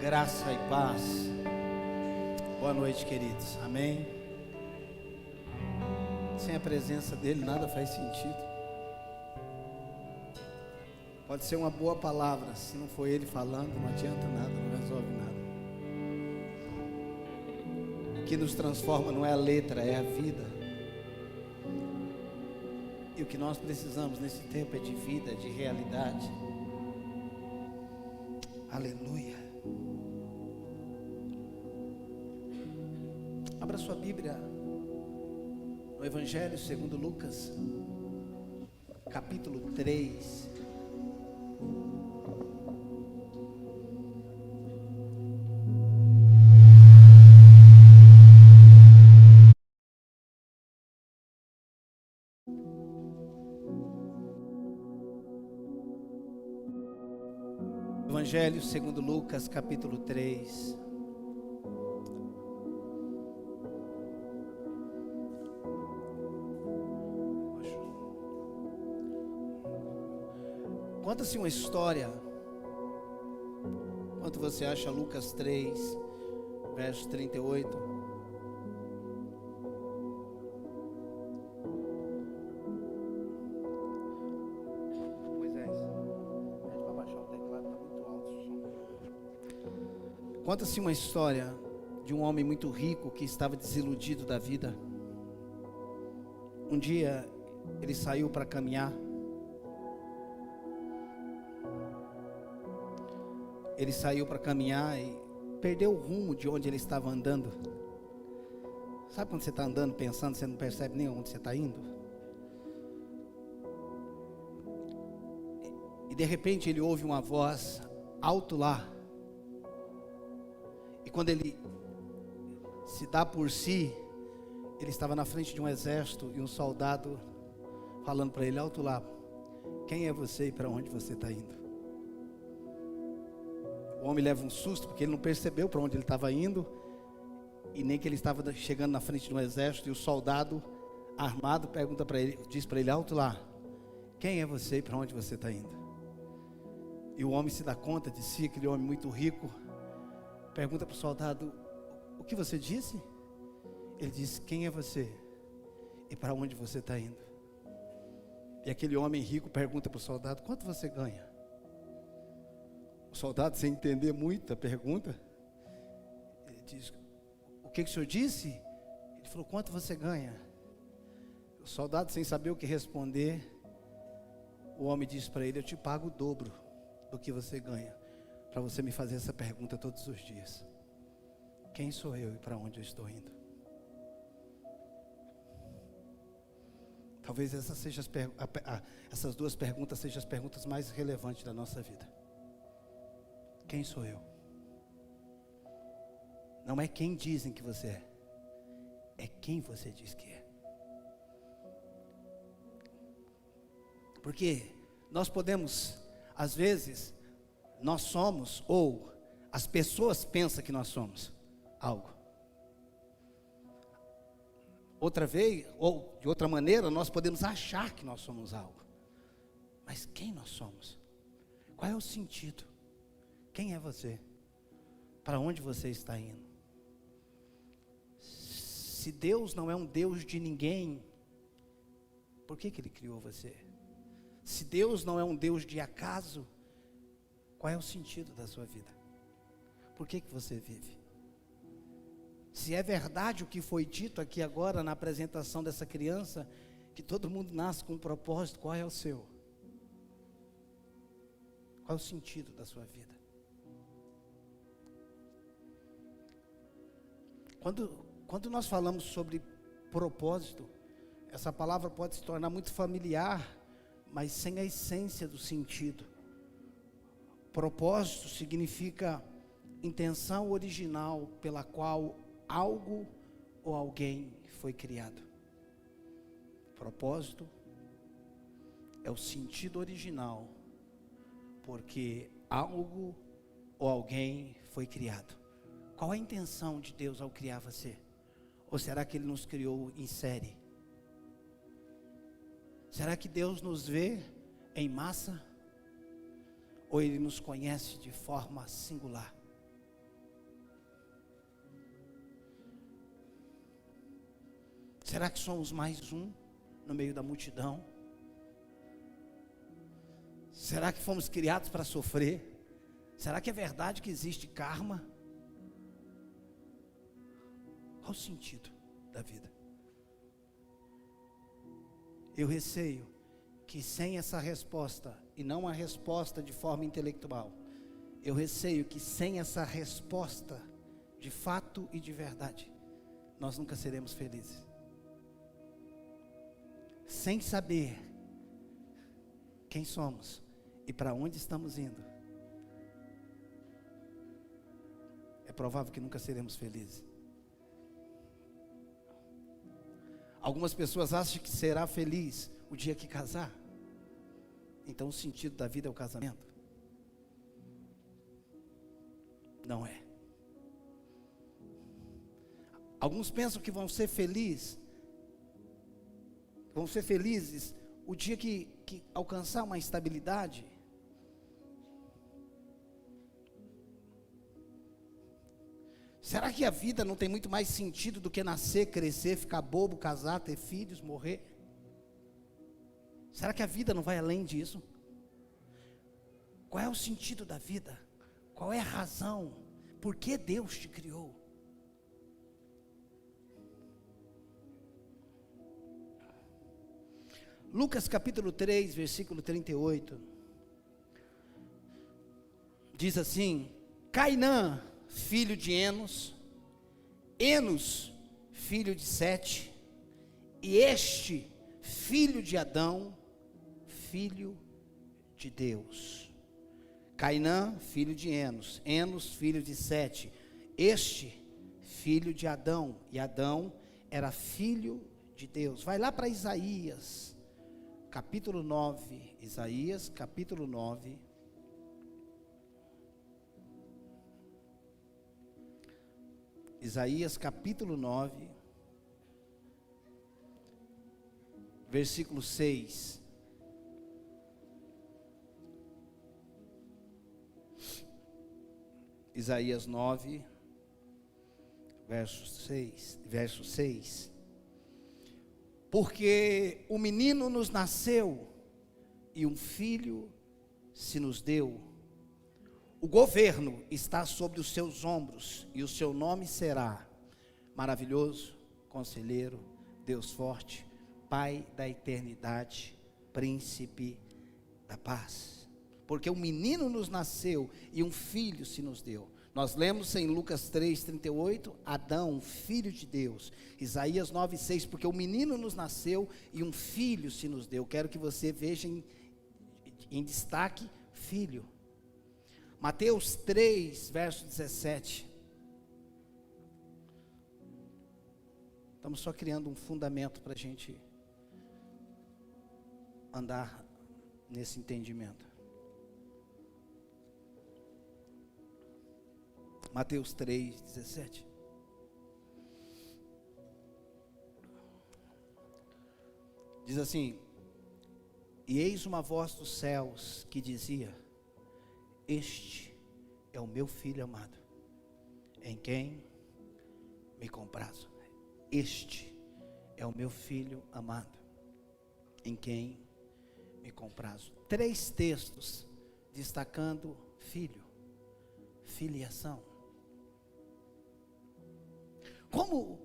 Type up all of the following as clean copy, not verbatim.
Graça e paz. Boa noite, queridos. Amém. Sem a presença dele, nada faz sentido. Pode ser uma boa palavra, se não for ele falando, não adianta nada, não resolve nada. O que nos transforma não é a letra, é a vida. E o que nós precisamos nesse tempo é de vida, de realidade. Aleluia. Abra sua Bíblia no Evangelho segundo Lucas, capítulo 3. Evangelho segundo Lucas, capítulo 3. Conta-se uma história. Quanto você acha Lucas 3, verso 38? Moisés, pede para baixar o teclado, está muito alto o som. Conta-se uma história de um homem muito rico que estava desiludido da vida. Um dia ele saiu para caminhar. Ele saiu para caminhar e perdeu o rumo de onde ele estava andando. Sabe quando você está andando, pensando, você não percebe nem onde você está indo? E de repente ele ouve uma voz alto lá. E quando ele se dá por si, ele estava na frente de um exército e um soldado falando para ele, alto lá, quem é você e para onde você está indo? O homem leva um susto, porque ele não percebeu para onde ele estava indo, e nem que ele estava chegando na frente de um exército, e o soldado armado pergunta para ele, diz para ele, alto lá, quem é você e para onde você está indo? E o homem se dá conta de si, aquele homem muito rico, pergunta para o soldado, o que você disse? Ele diz, quem é você e para onde você está indo? E aquele homem rico pergunta para o soldado, quanto você ganha? O soldado, sem entender muito a pergunta, ele diz, o que o senhor disse? Ele falou, quanto você ganha? O soldado, sem saber o que responder, o homem disse para ele, eu te pago o dobro do que você ganha, para você me fazer essa pergunta todos os dias. Quem sou eu e para onde eu estou indo? Talvez essas duas perguntas sejam as perguntas mais relevantes da nossa vida. Quem sou eu? Não é quem dizem que você é, é quem você diz que é. Porque nós podemos, às vezes, nós somos, ou as pessoas pensam que nós somos algo. Outra vez, ou de outra maneira, nós podemos achar que nós somos algo. Mas quem nós somos? Qual é o sentido? Quem é você? Para onde você está indo? Se Deus não é um Deus de ninguém, por que Ele criou você? Se Deus não é um Deus de acaso, qual é o sentido da sua vida? Por que você vive? Se é verdade o que foi dito aqui agora na apresentação dessa criança, que todo mundo nasce com um propósito, qual é o seu? Qual é o sentido da sua vida? Quando nós falamos sobre propósito, essa palavra pode se tornar muito familiar, mas sem a essência do sentido. Propósito significa intenção original pela qual algo ou alguém foi criado. Propósito é o sentido original, porque algo ou alguém foi criado. Qual a intenção de Deus ao criar você? Ou será que Ele nos criou em série? Será que Deus nos vê em massa? Ou Ele nos conhece de forma singular? Será que somos mais um no meio da multidão? Será que fomos criados para sofrer? Será que é verdade que existe karma? Qual o sentido da vida? Eu receio que sem essa resposta, e não a resposta de forma intelectual, eu receio que sem essa resposta de fato e de verdade, nós nunca seremos felizes. Sem saber quem somos e para onde estamos indo, é provável que nunca seremos felizes. Algumas pessoas acham que será feliz o dia que casar. Então o sentido da vida é o casamento? Não é. Alguns pensam que vão ser felizes o dia que alcançar uma estabilidade. Será que a vida não tem muito mais sentido do que nascer, crescer, ficar bobo, casar, ter filhos, morrer? Será que a vida não vai além disso? Qual é o sentido da vida? Qual é a razão? Por que Deus te criou? Lucas capítulo 3, versículo 38. Diz assim: Cainã, filho de Enos, Enos, filho de Sete, e este, filho de Adão, filho de Deus. Cainã, filho de Enos, Enos, filho de Sete, este, filho de Adão, e Adão era filho de Deus. Vai lá para Isaías, capítulo 9, Isaías, capítulo 9. Isaías capítulo 9, versículo 6. Isaías 9, verso 6. Porque o menino nos nasceu e um filho se nos deu. O governo está sobre os seus ombros e o seu nome será Maravilhoso, Conselheiro, Deus Forte, Pai da Eternidade, Príncipe da Paz. Porque um menino nos nasceu e um filho se nos deu. Nós lemos em Lucas 3:38, Adão, filho de Deus. Isaías 9:6, porque o menino nos nasceu e um filho se nos deu. Quero que você veja em destaque, filho. Mateus 3, verso 17. Estamos só criando um fundamento para a gente andar nesse entendimento. Mateus 3, 17. Diz assim: E eis uma voz dos céus que dizia: Este é o meu filho amado, em quem me comprazo. Este é o meu filho amado, em quem me comprazo. 3 textos destacando filho, filiação. Como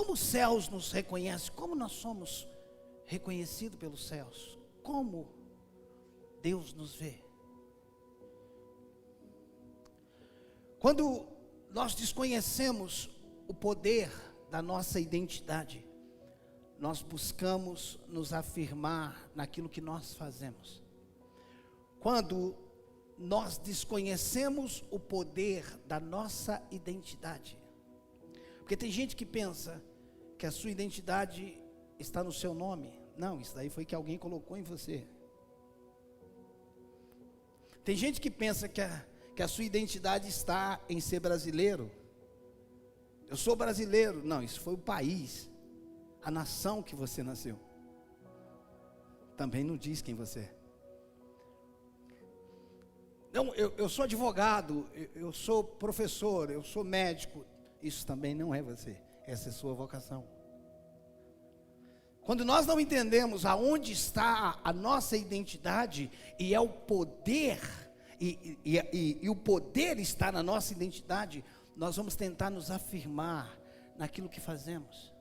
os céus nos reconhecem, como nós somos reconhecidos pelos céus, como Deus nos vê. Quando nós desconhecemos o poder da nossa identidade, nós buscamos nos afirmar naquilo que nós fazemos. Quando nós desconhecemos o poder da nossa identidade, porque tem gente que pensa que a sua identidade está no seu nome. Não, isso daí foi que alguém colocou em você. Tem gente que pensa que a sua identidade está em ser brasileiro. Eu sou brasileiro. Não, isso foi o país, a nação que você nasceu. Também não diz quem você é. Não, eu sou advogado, eu sou professor, eu sou médico. Isso também não é você. Essa é a sua vocação. Quando nós não entendemos aonde está a nossa identidade, e é o poder, e o poder está na nossa identidade, nós vamos tentar nos afirmar naquilo que fazemos,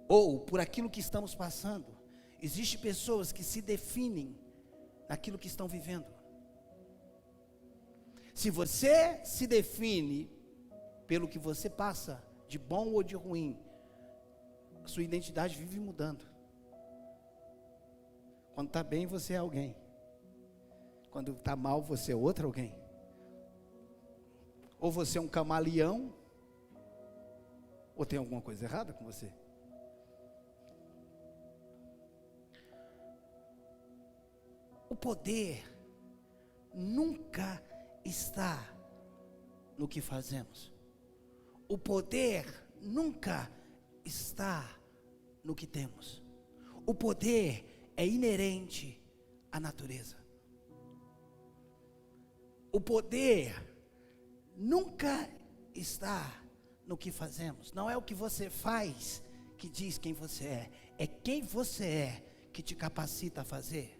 ou por aquilo que estamos passando. Existem pessoas que se definem naquilo que estão vivendo. Se você se define pelo que você passa, de bom ou de ruim, a sua identidade vive mudando. Quando está bem, você é alguém. Quando está mal, você é outro alguém. Ou você é um camaleão, ou tem alguma coisa errada com você. O poder nunca está no que fazemos. O poder nunca está no que temos. O poder é inerente à natureza. O poder nunca está no que fazemos. Não é o que você faz que diz quem você é. É quem você é que te capacita a fazer.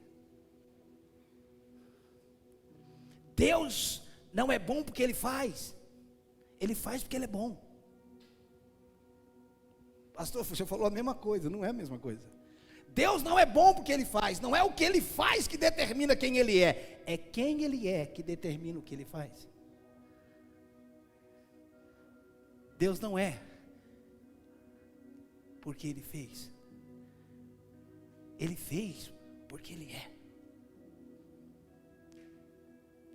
Deus não é bom porque Ele faz porque Ele é bom. Pastor, você falou a mesma coisa, não é a mesma coisa. Deus não é bom porque Ele faz, não é o que Ele faz que determina quem Ele é quem Ele é que determina o que Ele faz. Deus não é porque Ele fez porque Ele é.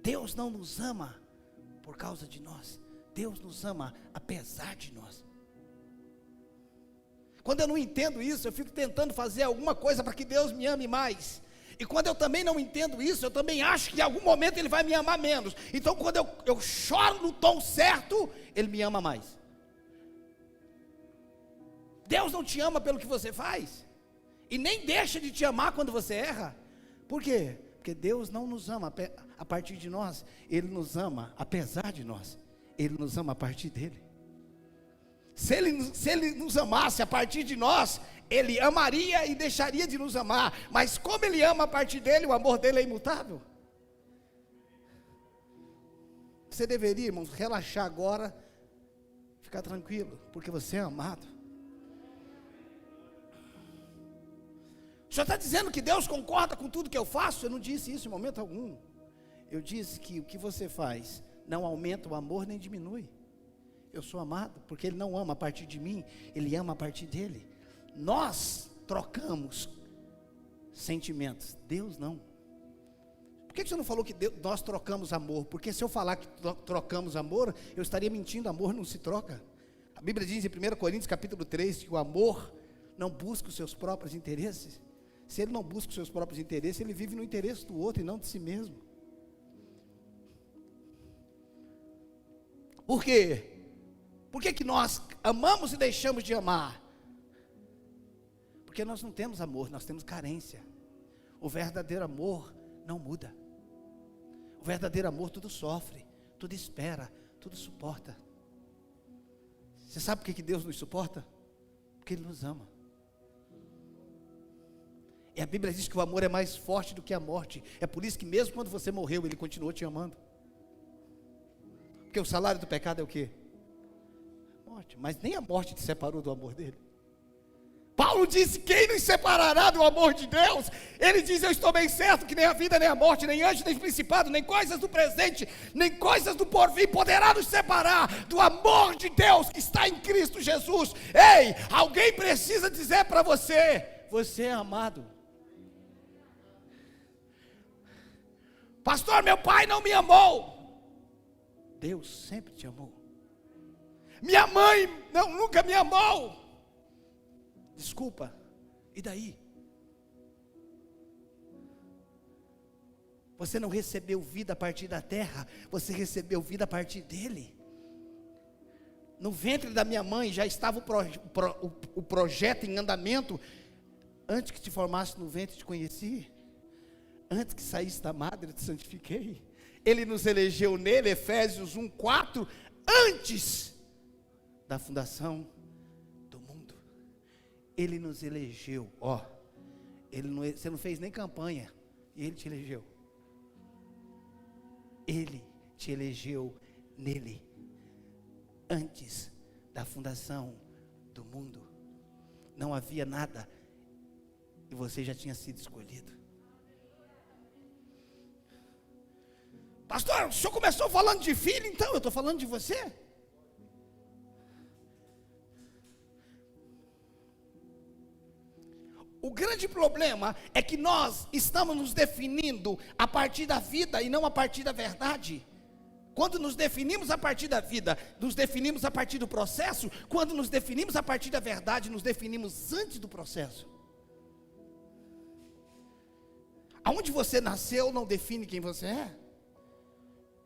Deus não nos ama por causa de nós, Deus nos ama apesar de nós. Quando eu não entendo isso, eu fico tentando fazer alguma coisa para que Deus me ame mais. E quando eu também não entendo isso, eu também acho que em algum momento Ele vai me amar menos. Então quando eu choro no tom certo, Ele me ama mais. Deus não te ama pelo que você faz, e nem deixa de te amar quando você erra. Por quê? Porque Deus não nos ama a partir de nós, Ele nos ama apesar de nós, Ele nos ama a partir dEle. Se ele nos amasse a partir de nós, Ele amaria e deixaria de nos amar, mas como Ele ama a partir dEle, o amor dEle é imutável. Você deveria, irmãos, relaxar agora, ficar tranquilo, porque você é amado. O senhor está dizendo que Deus concorda com tudo que eu faço? Eu não disse isso em momento algum. Eu disse que o que você faz não aumenta o amor nem diminui. Eu sou amado porque Ele não ama a partir de mim, Ele ama a partir dEle. Nós trocamos sentimentos, Deus não. Por que você não falou que nós trocamos amor? Porque se eu falar que trocamos amor, eu estaria mentindo. Amor não se troca. A Bíblia diz em 1 Coríntios capítulo 3 que o amor não busca os seus próprios interesses. Se ele não busca os seus próprios interesses, ele vive no interesse do outro e não de si mesmo. Por quê? Por que nós amamos e deixamos de amar? Porque nós não temos amor, nós temos carência. O verdadeiro amor não muda. O verdadeiro amor tudo sofre, tudo espera, tudo suporta. Você sabe por que Deus nos suporta? Porque Ele nos ama. E a Bíblia diz que o amor é mais forte do que a morte. É por isso que mesmo quando você morreu, Ele continuou te amando. Porque o salário do pecado é o quê? Morte. Mas nem a morte te separou do amor dEle. Paulo disse: quem nos separará do amor de Deus? Ele diz: eu estou bem certo que nem a vida, nem a morte, nem anjo, nem principado, nem coisas do presente, nem coisas do porvir poderá nos separar do amor de Deus que está em Cristo Jesus. Ei, alguém precisa dizer para você: você é amado. Pastor, meu pai não me amou. Deus sempre te amou. Minha mãe nunca me amou. Desculpa, e daí? Você não recebeu vida a partir da terra, você recebeu vida a partir dEle. No ventre da minha mãe já estava o projeto em andamento. Antes que te formasse no ventre te conheci. Antes que saísse da madre te santifiquei. Ele nos elegeu nele, Efésios 1:4, antes da fundação do mundo. Ele nos elegeu, você não fez nem campanha, e Ele te elegeu. Ele te elegeu nele, antes da fundação do mundo. Não havia nada, e você já tinha sido escolhido. Pastor, o senhor começou falando de filho, então eu estou falando de você. O grande problema é que nós estamos nos definindo a partir da vida e não a partir da verdade. Quando nos definimos a partir da vida, nos definimos a partir do processo. Quando nos definimos a partir da verdade, nos definimos antes do processo. Aonde você nasceu não define quem você é.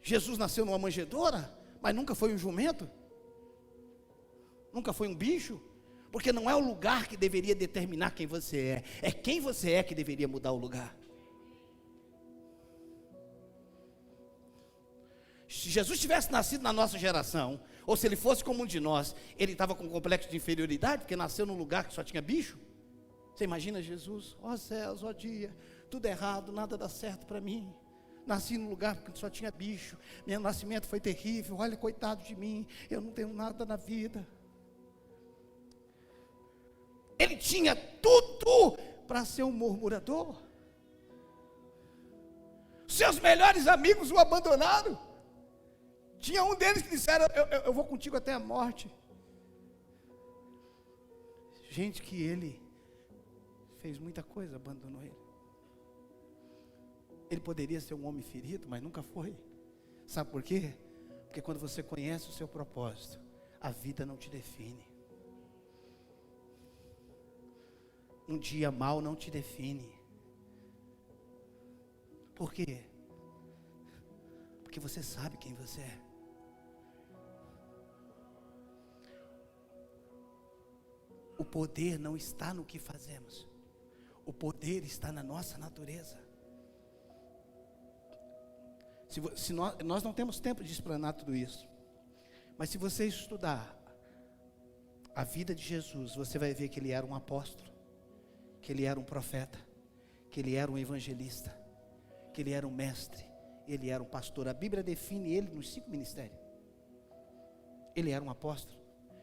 Jesus nasceu numa manjedoura, mas nunca foi um jumento, nunca foi um bicho. Porque não é o lugar que deveria determinar quem você é quem você é que deveria mudar o lugar. Se Jesus tivesse nascido na nossa geração, ou se ele fosse como um de nós, ele estava com um complexo de inferioridade, porque nasceu num lugar que só tinha bicho. Você imagina Jesus, céus, dia, tudo errado, nada dá certo para mim. Nasci num lugar que só tinha bicho, meu nascimento foi terrível, olha, coitado de mim, eu não tenho nada na vida. Ele tinha tudo para ser um murmurador. Seus melhores amigos o abandonaram. Tinha um deles que disseram, eu vou contigo até a morte. Gente que ele fez muita coisa, abandonou ele. Ele poderia ser um homem ferido, mas nunca foi. Sabe por quê? Porque quando você conhece o seu propósito, a vida não te define. Um dia mau não te define. Por quê? Porque você sabe quem você é. O poder não está no que fazemos. O poder está na nossa natureza. Se nós não temos tempo de explanar tudo isso. Mas se você estudar a vida de Jesus, você vai ver que ele era um apóstolo, que ele era um profeta, que ele era um evangelista, que ele era um mestre, ele era um pastor. A Bíblia define ele nos 5 ministérios. Ele era um apóstolo,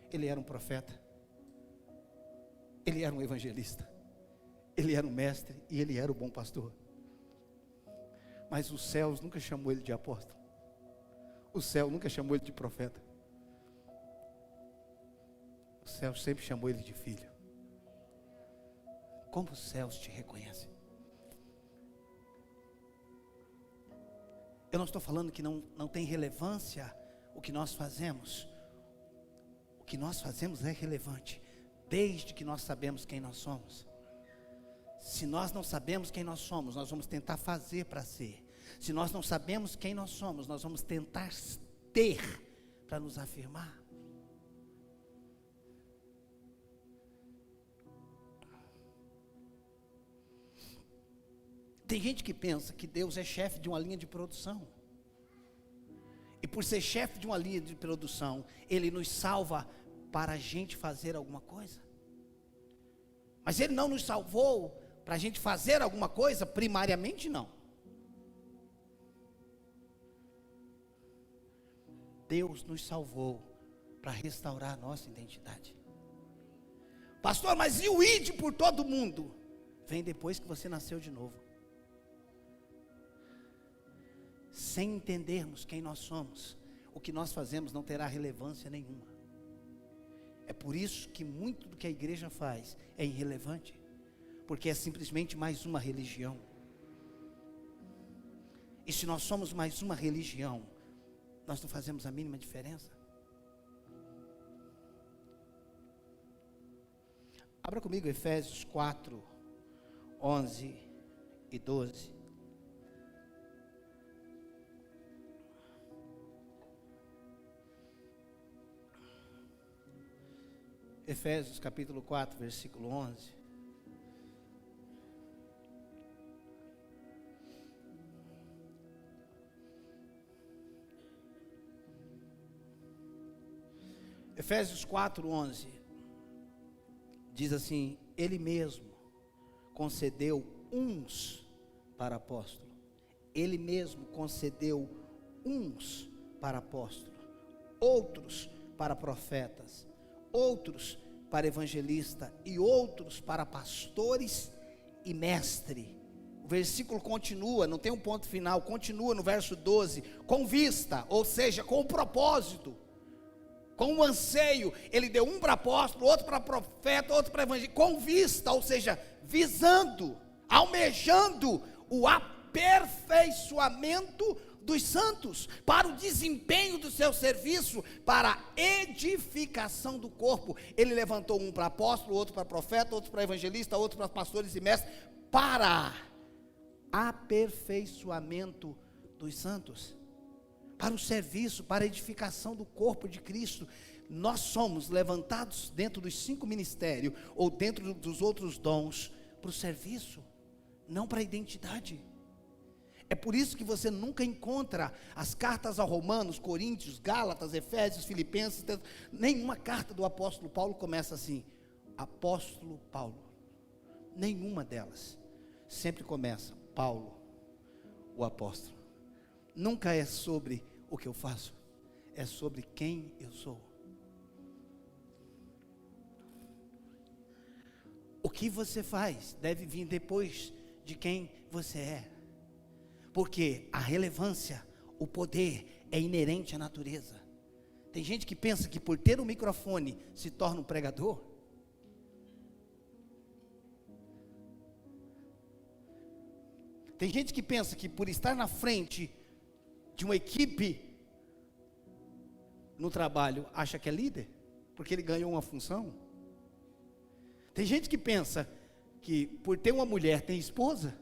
ele era um profeta, ele era um evangelista, ele era um mestre e ele era o bom pastor. Mas os céus nunca chamou ele de apóstolo, o céu nunca chamou ele de profeta, o céu sempre chamou ele de filho. Como os céus te reconhecem? Eu não estou falando que não tem relevância o que nós fazemos. O que nós fazemos é relevante, desde que nós sabemos quem nós somos. Se nós não sabemos quem nós somos, nós vamos tentar fazer para ser. Se nós não sabemos quem nós somos, nós vamos tentar ter para nos afirmar. Tem gente que pensa que Deus é chefe de uma linha de produção. E por ser chefe de uma linha de produção, Ele nos salva para a gente fazer alguma coisa. Mas Ele não nos salvou para a gente fazer alguma coisa, primariamente não. Deus nos salvou para restaurar a nossa identidade. Pastor, mas e o ide por todo mundo? Vem depois que você nasceu de novo. Sem entendermos quem nós somos, o que nós fazemos não terá relevância nenhuma. É por isso que muito do que a igreja faz é irrelevante, porque é simplesmente mais uma religião. E se nós somos mais uma religião, nós não fazemos a mínima diferença. Abra comigo Efésios 4, 11 e 12. Efésios capítulo 4, versículo 11. Efésios 4:11 diz assim: Ele mesmo concedeu uns para apóstolo. Ele mesmo concedeu uns para apóstolo, outros para profetas, outros para evangelista e outros para pastores e mestre. O versículo continua, não tem um ponto final, continua no verso 12, com vista, ou seja, com o propósito, com o anseio. Ele deu um para apóstolo, outro para profeta, outro para evangelista, com vista, ou seja, visando, almejando o aperfeiçoamento dos santos, para o desempenho do seu serviço, para a edificação do corpo. Ele levantou um para apóstolo, outro para profeta, outro para evangelista, outro para pastores e mestres, para aperfeiçoamento dos santos, para o serviço, para a edificação do corpo de Cristo. Nós somos levantados dentro dos 5 ministérios, ou dentro dos outros dons, para o serviço, não para a identidade. É por isso que você nunca encontra as cartas a Romanos, Coríntios, Gálatas, Efésios, Filipenses, nenhuma carta do apóstolo Paulo começa assim, apóstolo Paulo. Nenhuma delas. Sempre começa, Paulo, o apóstolo. Nunca é sobre o que eu faço, é sobre quem eu sou. O que você faz deve vir depois de quem você é. Porque a relevância, o poder é inerente à natureza. Tem gente que pensa que por ter um microfone se torna um pregador. Tem gente que pensa que por estar na frente de uma equipe no trabalho, acha que é líder, porque ele ganhou uma função. Tem gente que pensa que por ter uma mulher tem esposa.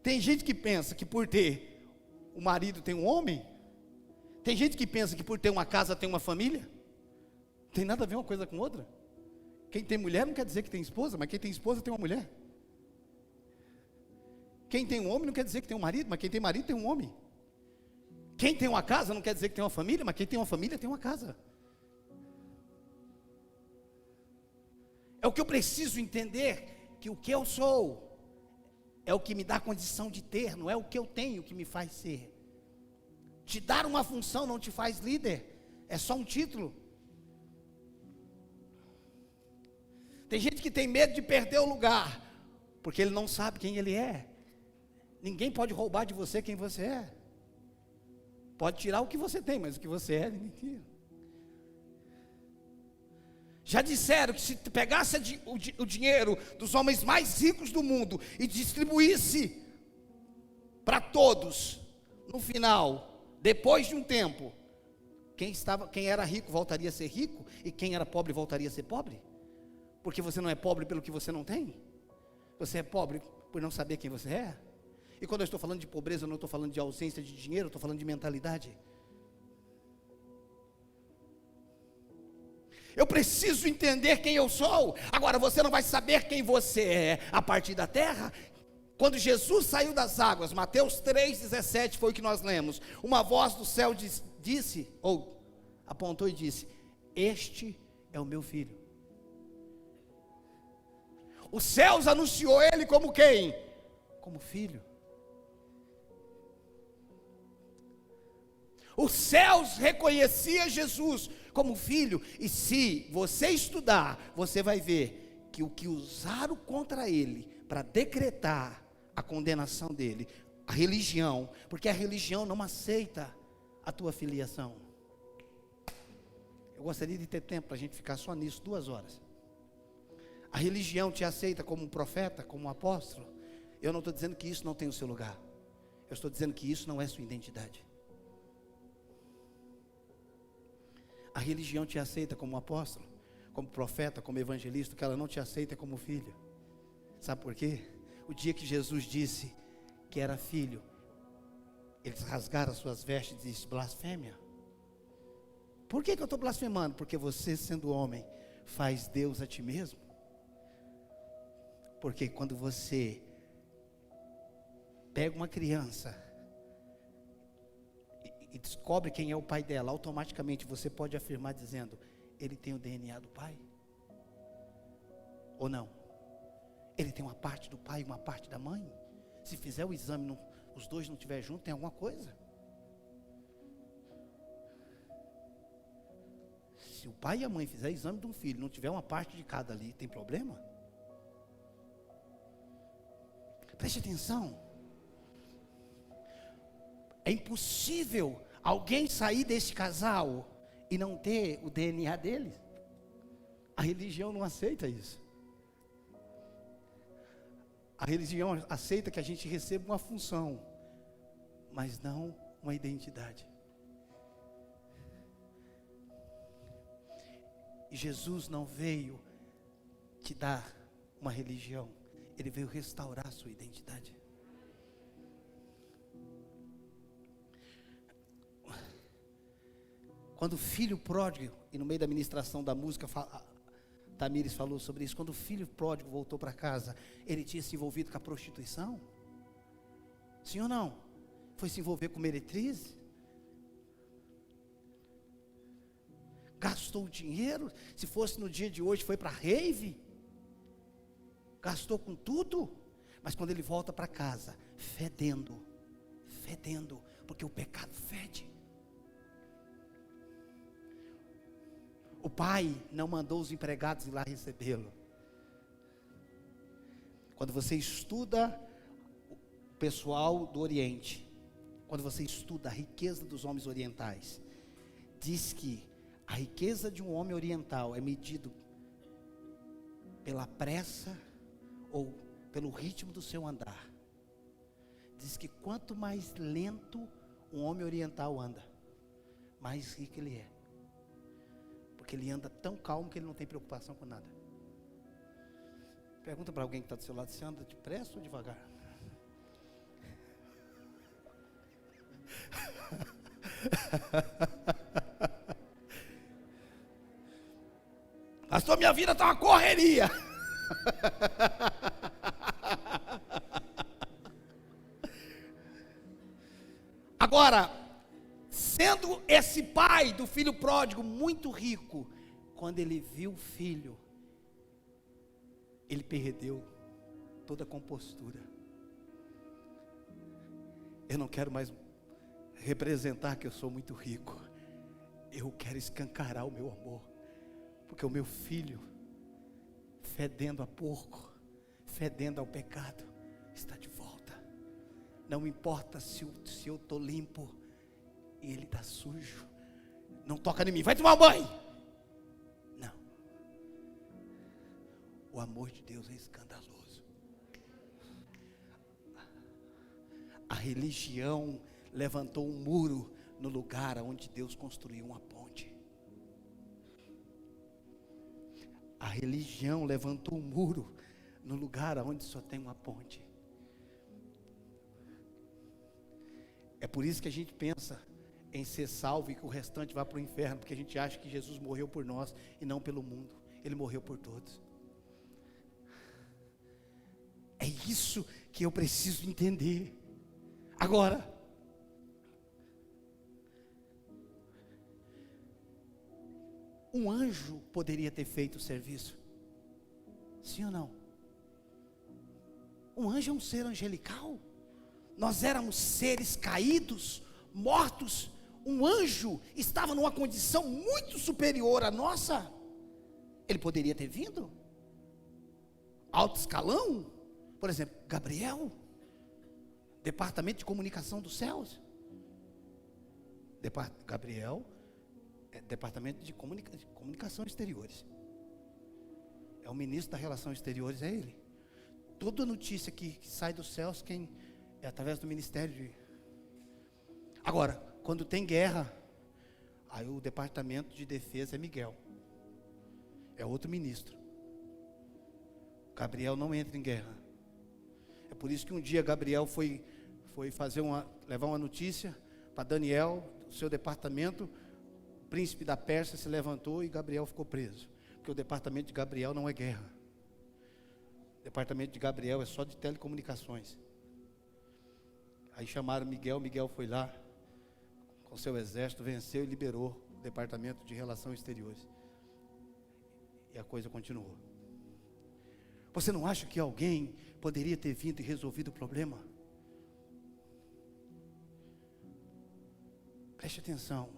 Tem gente que pensa que por ter um marido tem um homem. Tem gente que pensa que por ter uma casa tem uma família. Não tem nada a ver uma coisa com outra. Quem tem mulher não quer dizer que tem esposa, mas quem tem esposa tem uma mulher. Quem tem um homem não quer dizer que tem um marido, mas quem tem marido tem um homem. Quem tem uma casa não quer dizer que tem uma família, mas quem tem uma família tem uma casa. É o que eu preciso entender, que o que eu sou é o que me dá condição de ter, não é o que eu tenho que me faz ser. Te dar uma função não te faz líder, é só um título. Tem gente que tem medo de perder o lugar, porque ele não sabe quem ele é. Ninguém pode roubar de você quem você é. Pode tirar o que você tem, mas o que você é, ninguém tira. Já disseram que se pegasse o dinheiro dos homens mais ricos do mundo e distribuísse para todos, no final, depois de um tempo, quem era rico voltaria a ser rico e quem era pobre voltaria a ser pobre. Porque você não é pobre pelo que você não tem. Você é pobre por não saber quem você é. E quando eu estou falando de pobreza, eu não estou falando de ausência de dinheiro, eu estou falando de mentalidade. Eu preciso entender quem eu sou. Agora, você não vai saber quem você é a partir da terra. Quando Jesus saiu das águas, Mateus 3,17 foi o que nós lemos. Uma voz do céu disse, ou apontou e disse: este é o meu filho. Os céus anunciou ele como quem? Como filho. Os céus reconheciam Jesus como filho. E se você estudar, você vai ver que o que usaram contra ele para decretar a condenação dele, a religião, porque a religião não aceita a tua filiação. Eu gostaria de ter tempo para a gente ficar só nisso 2 horas. A religião te aceita como um profeta, como um apóstolo. Eu não estou dizendo que isso não tem o seu lugar. Eu estou dizendo que isso não é sua identidade. A religião te aceita como apóstolo, como profeta, como evangelista, que ela não te aceita como filho. Sabe por quê? O dia que Jesus disse que era filho, eles rasgaram as suas vestes e disse blasfêmia. Por que eu estou blasfemando? Porque você, sendo homem, faz Deus a ti mesmo. Porque quando você pega uma criança e descobre quem é o pai dela, automaticamente você pode afirmar dizendo: ele tem o DNA do pai? Ou não? Ele tem uma parte do pai e uma parte da mãe? Se fizer o exame, os dois não estiverem juntos, tem alguma coisa? Se o pai e a mãe fizerem exame de um filho, não tiver uma parte de cada ali, tem problema? Preste atenção. É impossível alguém sair desse casal e não ter o DNA deles. A religião não aceita isso. A religião aceita que a gente receba uma função, mas não uma identidade. E Jesus não veio te dar uma religião, Ele veio restaurar a sua identidade. Quando o filho pródigo, e no meio da ministração da música, Tamires falou sobre isso, quando o filho pródigo voltou para casa, ele tinha se envolvido com a prostituição? Sim ou não? Foi se envolver com meretriz? Gastou o dinheiro? Se fosse no dia de hoje, foi para rave? Gastou com tudo? Mas quando ele volta para casa, fedendo, porque o pecado fede. O pai não mandou os empregados ir lá recebê-lo. Quando você estuda o pessoal do Oriente, quando você estuda a riqueza dos homens orientais, diz que a riqueza de um homem oriental é medido pela pressa ou pelo ritmo do seu andar. Diz que quanto mais lento um homem oriental anda, mais rico ele é. Porque ele anda tão calmo que ele não tem preocupação com nada. Pergunta para alguém que está do seu lado, você anda depressa ou devagar? Pastor, minha vida está uma correria. Agora, sendo esse pai do filho pródigo muito rico, quando ele viu o filho, ele perdeu toda a compostura. Eu não quero mais representar que eu sou muito rico. Eu quero escancarar o meu amor, porque o meu filho, fedendo a porco, fedendo ao pecado, está de volta. Não importa se eu estou limpo e ele está sujo, não toca em mim, vai tomar banho. Não, o amor de Deus é escandaloso. A religião levantou um muro no lugar onde Deus construiu uma ponte. A religião levantou um muro no lugar onde só tem uma ponte. É por isso que a gente pensa em ser salvo e que o restante vá para o inferno, porque a gente acha que Jesus morreu por nós e não pelo mundo. Ele morreu por todos. É isso que eu preciso entender. Agora, um anjo poderia ter feito o serviço? Sim ou não? Um anjo é um ser angelical. Nós éramos seres caídos, mortos. Um anjo estava numa condição muito superior à nossa. Ele poderia ter vindo? Alto escalão? Por exemplo, Gabriel, departamento de comunicação dos céus. Gabriel é departamento de comunicação exteriores. É o ministro da relações exteriores, é ele. Toda notícia que sai dos céus, quem é através do ministério. Agora, quando tem guerra, aí o departamento de defesa é Miguel. É outro ministro. Gabriel não entra em guerra. É por isso que um dia Gabriel foi levar uma notícia para Daniel, do seu departamento. O príncipe da Pérsia se levantou e Gabriel ficou preso. Porque o departamento de Gabriel não é guerra. O departamento de Gabriel é só de telecomunicações. Aí chamaram Miguel, Miguel foi lá com seu exército, venceu e liberou o departamento de relações exteriores. E a coisa continuou. Você não acha que alguém poderia ter vindo e resolvido o problema? Preste atenção.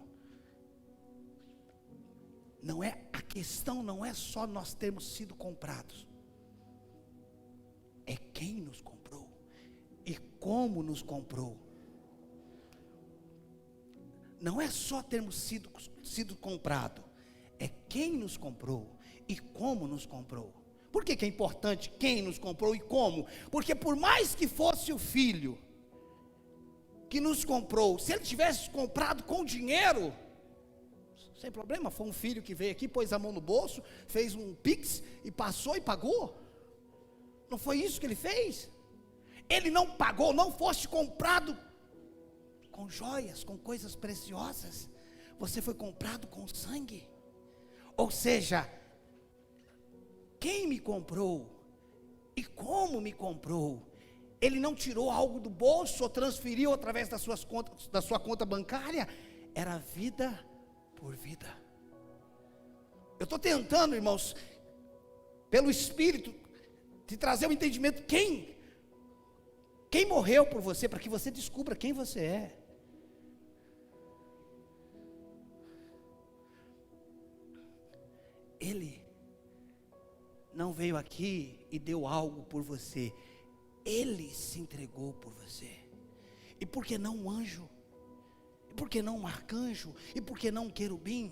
A questão não é só nós termos sido comprados. É quem nos comprou e como nos comprou. Não é só termos sido comprado, é quem nos comprou e como nos comprou. Por que é importante quem nos comprou e como? Porque por mais que fosse o filho que nos comprou, se ele tivesse comprado com dinheiro, sem problema, foi um filho que veio aqui, pôs a mão no bolso, fez um pix e passou e pagou. Não foi isso que ele fez? Ele não pagou, não fosse comprado com joias, com coisas preciosas. Você foi comprado com sangue. Ou seja, quem me comprou e como me comprou? Ele não tirou algo do bolso ou transferiu através da sua conta bancária. Era vida por vida. Eu estou tentando, irmãos, pelo Espírito, te trazer o entendimento. Quem morreu por você, para que você descubra quem você é. Ele não veio aqui e deu algo por você. Ele se entregou por você. E por que não um anjo? E por que não um arcanjo? E por que não um querubim?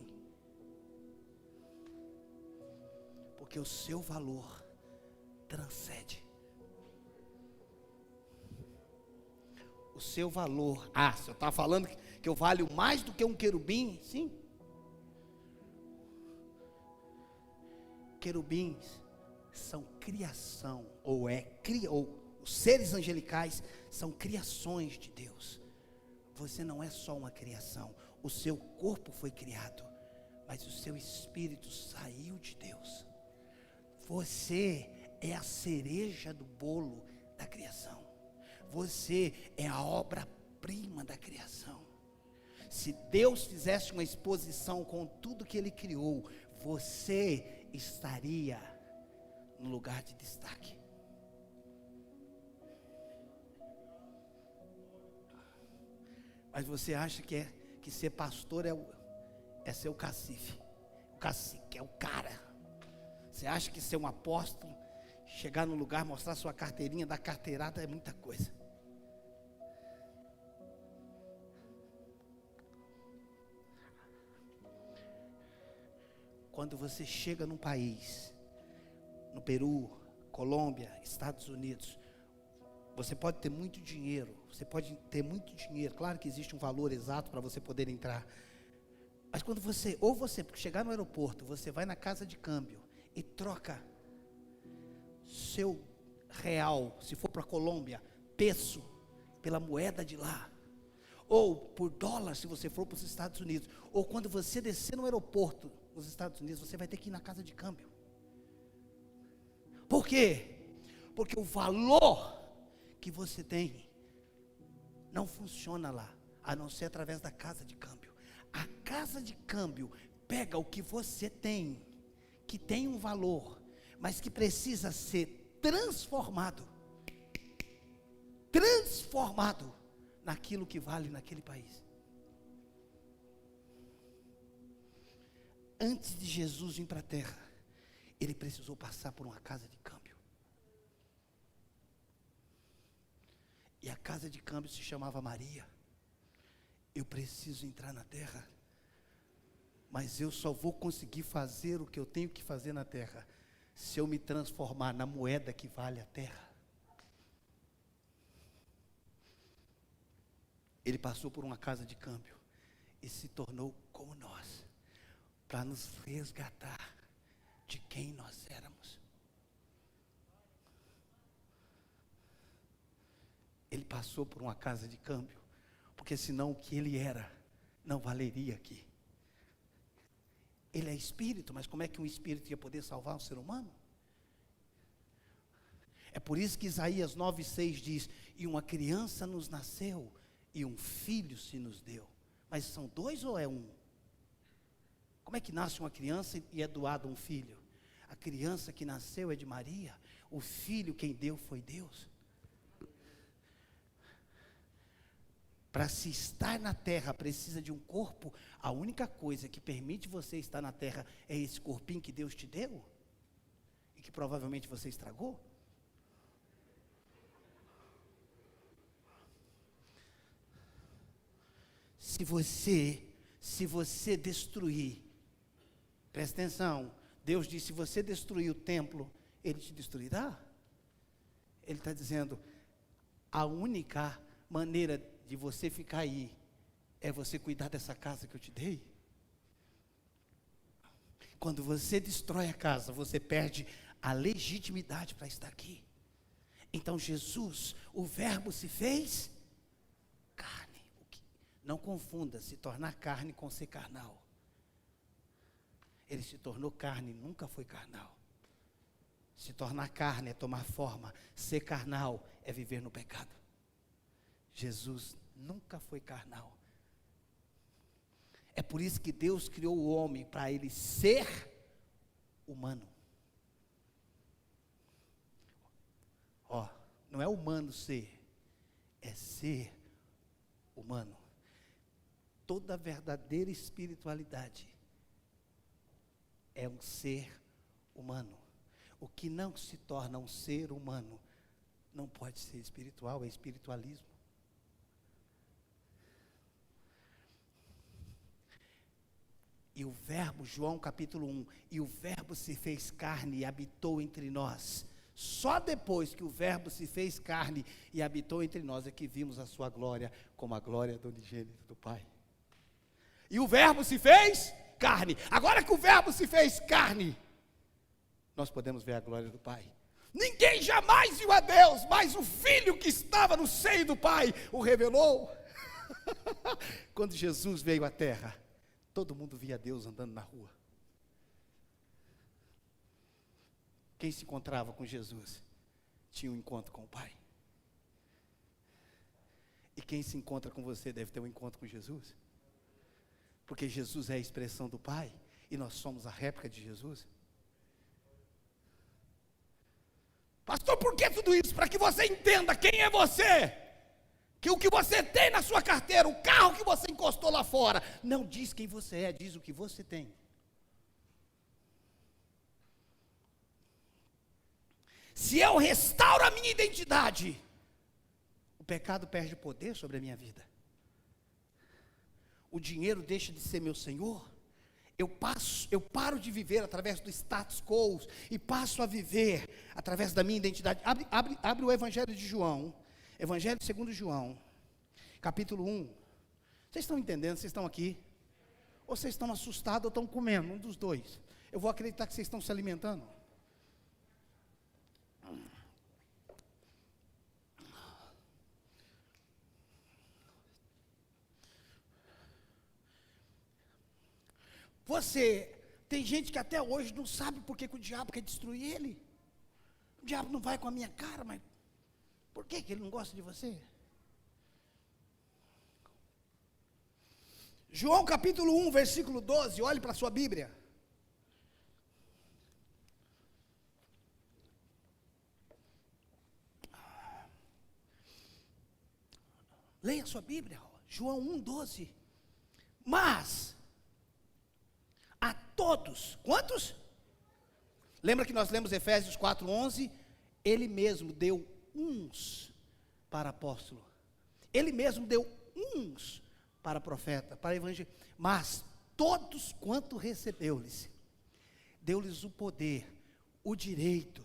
Porque o seu valor transcende. O seu valor. Você está falando que eu valho mais do que um querubim? Sim. Querubins são criação, ou os seres angelicais são criações de Deus. Você não é só uma criação. O seu corpo foi criado, mas o seu espírito saiu de Deus. Você é a cereja do bolo da criação. Você é a obra-prima da criação. Se Deus fizesse uma exposição com tudo que Ele criou, você estaria no lugar de destaque. Mas você acha que ser pastor é ser o cacife. O cacique é o cara. Você acha que ser um apóstolo, chegar no lugar, mostrar sua carteirinha, dar carteirada é muita coisa. Quando você chega num país, no Peru, Colômbia, Estados Unidos, você pode ter muito dinheiro, claro que existe um valor exato para você poder entrar, mas quando você chegar no aeroporto, você vai na casa de câmbio e troca seu real, se for para a Colômbia, peso, pela moeda de lá, ou por dólar se você for para os Estados Unidos, ou quando você descer no aeroporto nos Estados Unidos, você vai ter que ir na casa de câmbio. Por quê? Porque o valor que você tem não funciona lá, a não ser através da casa de câmbio. A casa de câmbio pega o que você tem, que tem um valor, mas que precisa ser transformado naquilo que vale naquele país. Antes de Jesus vir para a terra, ele precisou passar por uma casa de câmbio. E a casa de câmbio se chamava Maria. Eu preciso entrar na terra, mas eu só vou conseguir fazer o que eu tenho que fazer na terra se eu me transformar na moeda que vale a terra. Ele passou por uma casa de câmbio e se tornou como nós, para nos resgatar de quem nós éramos. Ele passou por uma casa de câmbio, porque senão o que ele era não valeria aqui. Ele é espírito, mas como é que um espírito ia poder salvar um ser humano? É por isso que Isaías 9:6 diz: e uma criança nos nasceu, e um filho se nos deu. Mas são dois ou é um? Como é que nasce uma criança e é doado um filho? a criança que nasceu é de Maria, o filho quem deu foi Deus. Para se estar na terra precisa de um corpo. A única coisa que permite você estar na terra é esse corpinho que Deus te deu e que provavelmente você estragou. Se você destruir, presta atenção, Deus disse: se você destruir o templo, Ele te destruirá. Ele está dizendo, a única maneira de você ficar aí é você cuidar dessa casa que eu te dei. Quando você destrói a casa, você perde a legitimidade para estar aqui. Então Jesus, o verbo se fez carne. Não confunda se tornar carne com ser carnal. Ele se tornou carne, nunca foi carnal. Se tornar carne é tomar forma, ser carnal é viver no pecado. Jesus nunca foi carnal. É por isso que Deus criou o homem, para ele ser humano. Não é humano ser, é ser humano. Toda verdadeira espiritualidade é um ser humano. O que não se torna um ser humano não pode ser espiritual, é espiritualismo. E o verbo, João capítulo 1, e o verbo se fez carne e habitou entre nós. Só depois que o verbo se fez carne e habitou entre nós é que vimos a sua glória como a glória do unigênito do Pai. E o verbo se fez carne. Agora que o verbo se fez carne, nós podemos ver a glória do Pai. Ninguém jamais viu a Deus, mas o Filho que estava no seio do Pai o revelou. Quando Jesus veio à terra, todo mundo via Deus andando na rua. Quem se encontrava com Jesus tinha um encontro com o Pai. E quem se encontra com você deve ter um encontro com Jesus. Porque Jesus é a expressão do Pai e nós somos a réplica de Jesus. Pastor, por que tudo isso? Para que você entenda quem é você. Que o que você tem na sua carteira, o carro que você encostou lá fora, não diz quem você é, diz o que você tem. Se eu restauro a minha identidade, o pecado perde poder sobre a minha vida. O dinheiro deixa de ser meu Senhor. Eu paro de viver através do status quo e passo a viver através da minha identidade. Abre o Evangelho de João, Evangelho segundo João, capítulo 1. Vocês estão entendendo? Vocês estão aqui? Ou vocês estão assustados ou estão comendo? Um dos dois. Eu vou acreditar que vocês estão se alimentando. Tem gente que até hoje não sabe por que o diabo quer destruir ele. O diabo não vai com a minha cara, mas por que ele não gosta de você? João capítulo 1, versículo 12, olhe para a sua Bíblia. Leia a sua Bíblia, João 1, 12. Mas a todos, quantos? Lembra que nós lemos Efésios 4, 11? Ele mesmo deu uns para apóstolo. Ele mesmo deu uns para profeta, para evangelista. Mas todos quanto recebeu-lhes, deu-lhes o poder, o direito.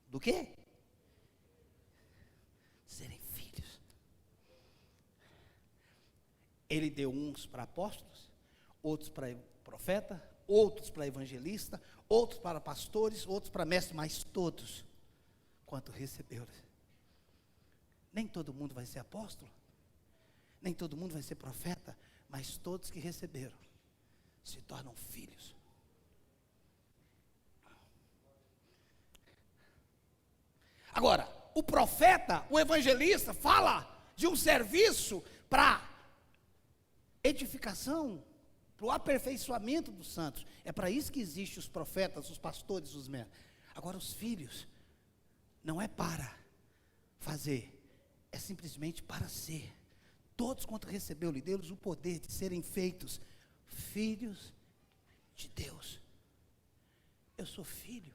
Do quê? Serem filhos. Ele deu uns para apóstolos, outros para profeta, outros para evangelista, outros para pastores, outros para mestres, mas todos quanto receberam. Nem todo mundo vai ser apóstolo, nem todo mundo vai ser profeta, mas todos que receberam se tornam filhos. Agora, o profeta, o evangelista fala de um serviço para edificação para o aperfeiçoamento dos santos. É para isso que existem os profetas, os pastores, os mestres. Agora os filhos, não é para fazer, é simplesmente para ser. Todos quanto recebeu-lhe, deu-lhes o poder de serem feitos filhos de Deus. Eu sou filho,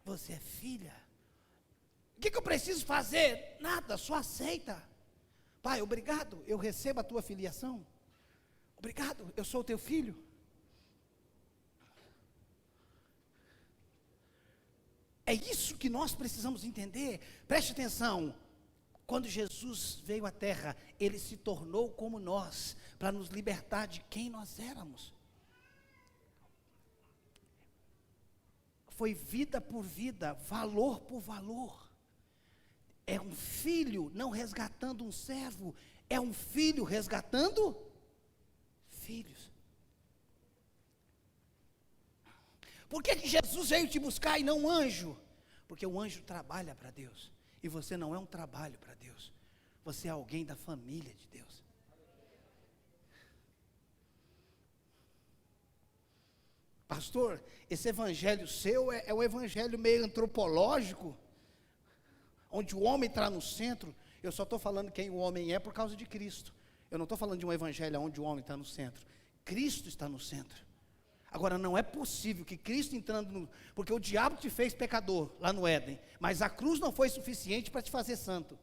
você é filha. O que eu preciso fazer? Nada, só aceita. Pai, obrigado, eu recebo a tua filiação. Obrigado, eu sou o teu filho. É isso que nós precisamos entender. Preste atenção. Quando Jesus veio à terra, ele se tornou como nós, para nos libertar de quem nós éramos. Foi vida por vida, valor por valor. É um filho não resgatando um servo, é um filho resgatando filhos. Por que Jesus veio te buscar e não um anjo? Porque o anjo trabalha para Deus, e você não é um trabalho para Deus, você é alguém da família de Deus. Pastor, esse evangelho seu é um evangelho meio antropológico, onde o homem está no centro. Eu só estou falando quem o homem é por causa de Cristo. Eu não estou falando de um evangelho onde o homem está no centro. Cristo está no centro. Agora, não é possível que Cristo entrando no... Porque o diabo te fez pecador lá no Éden, mas a cruz não foi suficiente para te fazer santo.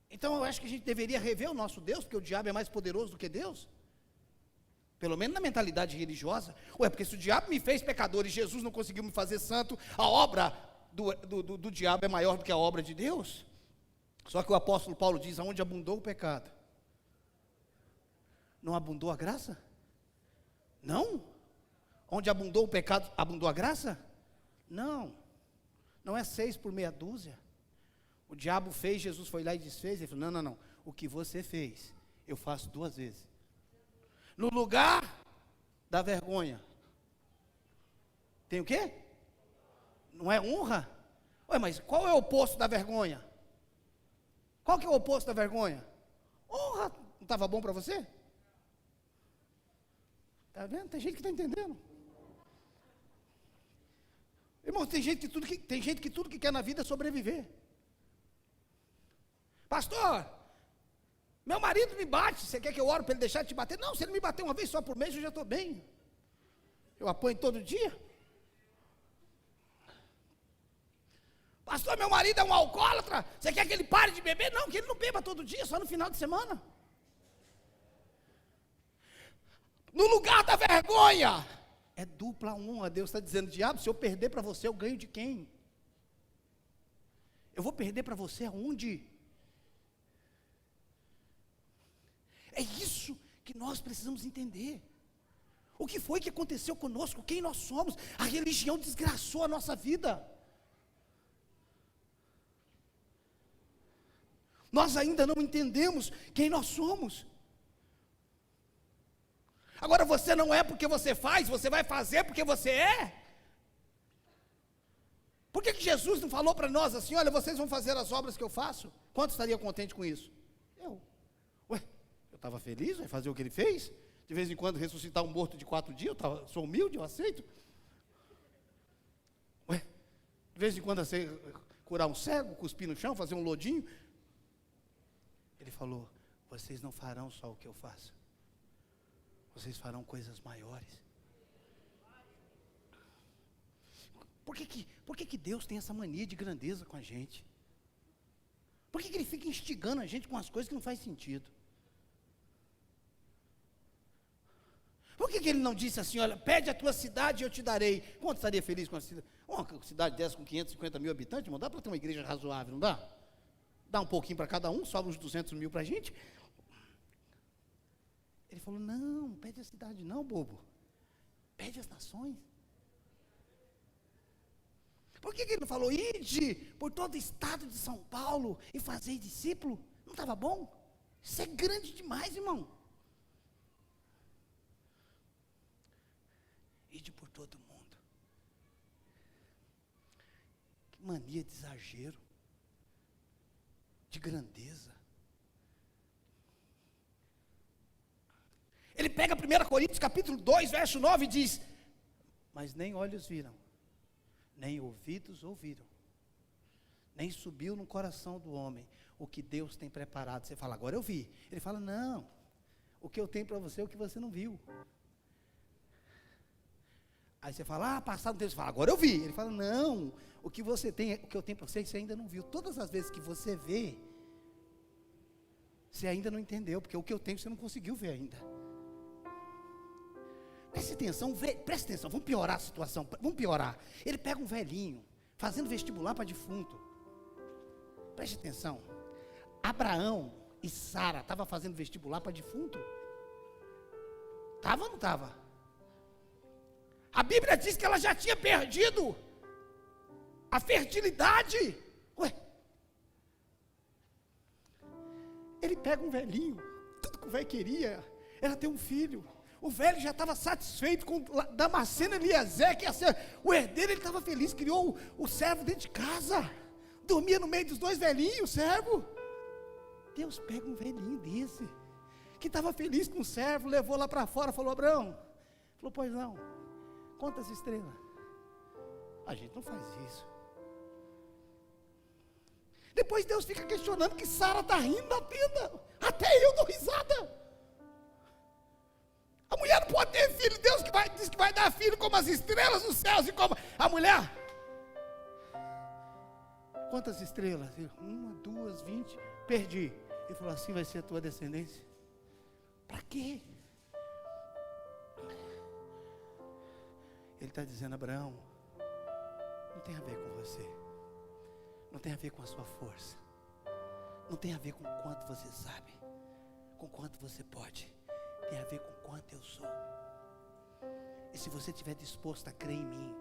Então eu acho que a gente deveria rever o nosso Deus, porque o diabo é mais poderoso do que Deus. Pelo menos na mentalidade religiosa. Porque se o diabo me fez pecador e Jesus não conseguiu me fazer santo, a obra do diabo é maior do que a obra de Deus. Só que o apóstolo Paulo diz, aonde abundou o pecado, não abundou a graça? Não? Onde abundou o pecado, abundou a graça? Não. Não é 6 por meia dúzia. O diabo fez, Jesus foi lá e desfez. Ele falou, não. O que você fez, eu faço 2 vezes. No lugar da vergonha, tem o quê? Não é honra? Mas qual é o oposto da vergonha? Qual que é o oposto da vergonha? Honra. Não estava bom para você? Está vendo? Tem gente que está entendendo. Irmão, tem gente que tudo que quer na vida é sobreviver. Pastor, meu marido me bate, você quer que eu ore para ele deixar de te bater? Não, se ele me bater uma vez só por mês, eu já estou bem. Eu apanho todo dia. Pastor, meu marido é um alcoólatra, você quer que ele pare de beber? Não, que ele não beba todo dia, só no final de semana. No lugar da vergonha, é dupla honra. Deus está dizendo, diabo, se eu perder para você, eu ganho de quem? Eu vou perder para você aonde? É isso que nós precisamos entender. O que foi que aconteceu conosco? Quem nós somos? A religião desgraçou a nossa vida. Nós ainda não entendemos quem nós somos. Agora você não é porque você faz, você vai fazer porque você é. Por que Jesus não falou para nós assim, olha, vocês vão fazer as obras que eu faço? Quanto estaria contente com isso? Eu estava feliz, vai fazer o que ele fez. De vez em quando ressuscitar um morto de 4 dias, sou humilde, eu aceito. De vez em quando curar um cego, cuspir no chão, fazer um lodinho. Ele falou, vocês não farão só o que eu faço. Vocês farão coisas maiores. Por que Deus tem essa mania de grandeza com a gente? Por que Ele fica instigando a gente com as coisas que não faz sentido? Por que Ele não disse assim, olha, pede a tua cidade e eu te darei? Quanto estaria feliz com a cidade? Uma cidade dessa com 550 mil habitantes, irmão, dá para ter uma igreja razoável, não dá? Dá um pouquinho para cada um, sobra uns 200 mil para a gente. Ele falou, não, pede a cidade não, bobo. Pede as nações. Por que ele não falou, ide por todo o estado de São Paulo e fazei discípulo? Não estava bom? Isso é grande demais, irmão. Ide por todo mundo. Que mania de exagero, de grandeza. Ele pega 1 Coríntios capítulo 2, verso 9 e diz: mas nem olhos viram, nem ouvidos ouviram, nem subiu no coração do homem o que Deus tem preparado. Você fala, agora eu vi. Ele fala, não, o que eu tenho para você é o que você não viu. Aí você fala, passado um tempo, você fala, agora eu vi. Ele fala, não, o que você tem, o que eu tenho para você, você ainda não viu. Todas as vezes que você vê, você ainda não entendeu, porque o que eu tenho você não conseguiu ver ainda. Preste atenção, vamos piorar a situação, vamos piorar. Ele pega um velhinho, fazendo vestibular para defunto. Preste atenção, Abraão e Sara estavam fazendo vestibular para defunto? Estava ou não estava? A Bíblia diz que ela já tinha perdido a fertilidade. Ué, ele pega um velhinho, tudo que o velho queria era ter um filho. O velho já estava satisfeito com Damasceno Eliezer, que ia ser o herdeiro. Ele estava feliz, criou o servo dentro de casa, dormia no meio dos dois velhinhos, o servo. Deus pega um velhinho desse, que estava feliz com o servo, levou lá para fora, falou, Abraão, falou, pois não, quantas estrelas? A gente não faz isso. Depois Deus fica questionando que Sara está rindo da tenda, até eu dou risada. A mulher não pode ter filho, Deus diz que vai dar filho como as estrelas dos céus, e como a mulher, quantas estrelas? 1, 2, 20, perdi. Ele falou, assim vai ser a tua descendência. Para quê? Ele está dizendo, Abraão, não tem a ver com você, não tem a ver com a sua força, não tem a ver com quanto você sabe, com quanto você pode, tem a ver com quanto eu sou. E se você estiver disposto a crer em mim,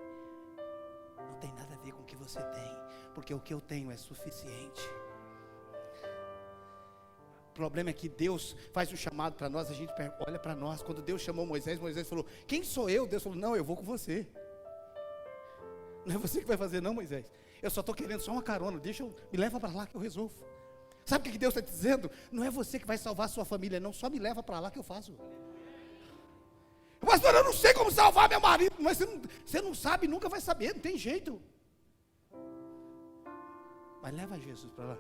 não tem nada a ver com o que você tem, porque o que eu tenho é suficiente. O problema é que Deus faz um chamado para nós, a gente olha para nós. Quando Deus chamou Moisés, Moisés falou, quem sou eu? Deus falou, não, eu vou com você. Não é você que vai fazer não, Moisés, eu só estou querendo só uma carona, me leva para lá que eu resolvo. Sabe o que Deus está dizendo? Não é você que vai salvar a sua família, não, só me leva para lá que eu faço. Pastor, eu não sei como salvar meu marido, mas você não sabe, nunca vai saber, não tem jeito. Mas leva Jesus para lá.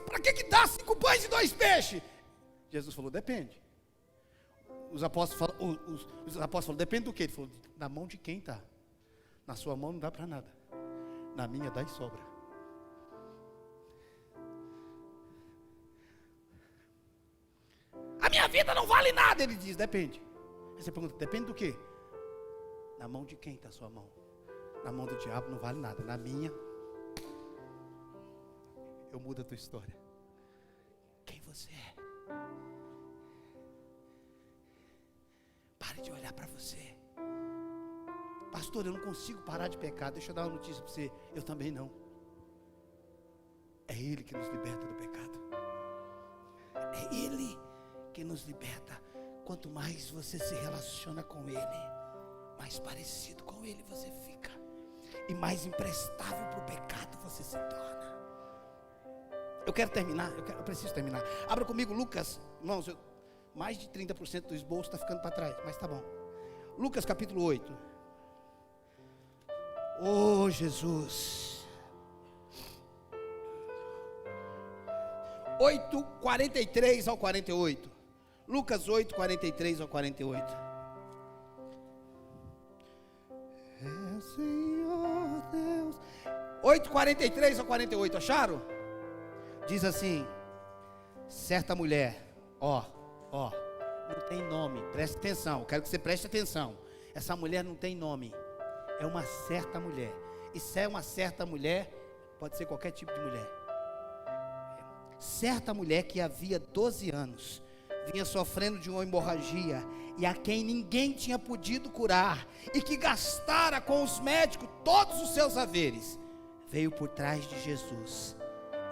Para que dá 5 pães e 2 peixes? Jesus falou, depende. Os apóstolos falaram, depende do que? Ele falou, na mão de quem está? Na sua mão não dá para nada, na minha dá e sobra. A minha vida não vale nada, ele diz, depende. Aí você pergunta, depende do que? Na mão de quem está a sua mão? Na mão do diabo não vale nada, na minha eu mudo a tua história. Quem você é? Pare de olhar para você. Pastor, eu não consigo parar de pecar. Deixa eu dar uma notícia para você, eu também não. É Ele que nos liberta do pecado. É Ele que nos liberta. Quanto mais você se relaciona com Ele, mais parecido com Ele você fica, e mais imprestável para o pecado você se torna. Eu quero terminar, eu preciso terminar. Abra comigo Lucas, irmãos, mais de 30% do esboço está ficando para trás, mas tá bom. Lucas capítulo 8. Oh Jesus. 8:43 ao 48. Lucas 8:43 ao 48. É Senhor Deus. 8:43 ao 48, acharam? Diz assim: certa mulher, ó, não tem nome, preste atenção, eu quero que você preste atenção. Essa mulher não tem nome, é uma certa mulher. E se é uma certa mulher, pode ser qualquer tipo de mulher. Certa mulher que havia 12 anos, vinha sofrendo de uma hemorragia, e a quem ninguém tinha podido curar, e que gastara com os médicos todos os seus haveres, veio por trás de Jesus.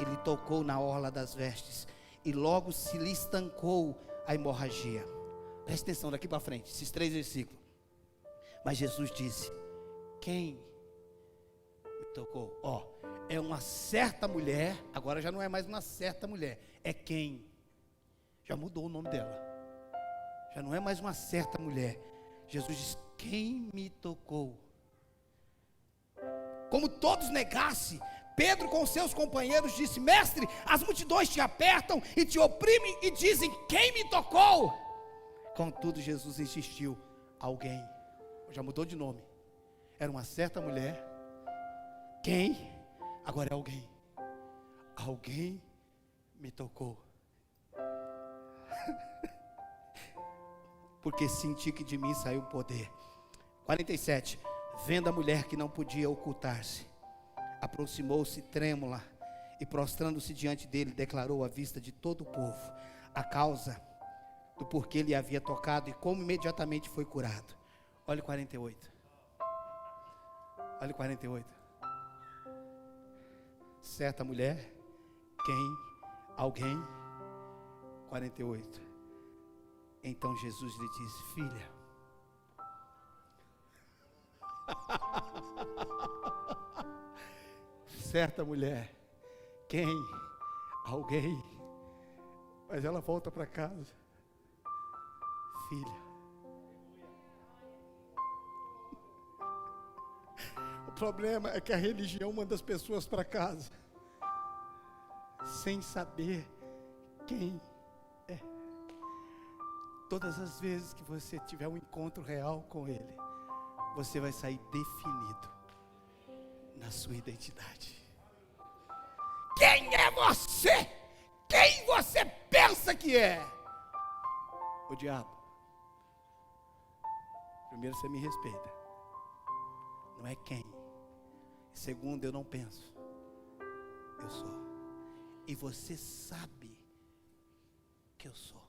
Ele tocou na orla das vestes, e logo se lhe estancou a hemorragia. Preste atenção daqui para frente, esses 3 versículos. Mas Jesus disse: quem me tocou? é uma certa mulher, agora já não é mais uma certa mulher, é quem? Já mudou o nome dela. Já não é mais uma certa mulher. Jesus diz: quem me tocou? Como todos negassem, Pedro com seus companheiros disse: mestre, as multidões te apertam e te oprimem e dizem: quem me tocou? Contudo Jesus insistiu: alguém. Já mudou de nome. Era uma certa mulher. Quem? Agora é alguém. Alguém me tocou. Porque senti que de mim saiu o poder. 47. Vendo a mulher que não podia ocultar-se, aproximou-se trêmula e prostrando-se diante dele, declarou à vista de todo o povo a causa do porquê ele havia tocado e como imediatamente foi curado. Olha o 48. Olha o 48. Certa mulher, quem? Alguém. 48. Então Jesus lhe disse: filha, certa mulher, quem? Alguém. Mas ela volta para casa: filha. O problema é que a religião manda as pessoas para casa sem saber quem é. Todas as vezes que você tiver um encontro real com Ele, você vai sair definido na sua identidade. Quem é você? Quem você pensa que é? O diabo. Primeiro, você me respeita. Não é quem. Segundo, eu não penso. Eu sou. E você sabe que eu sou.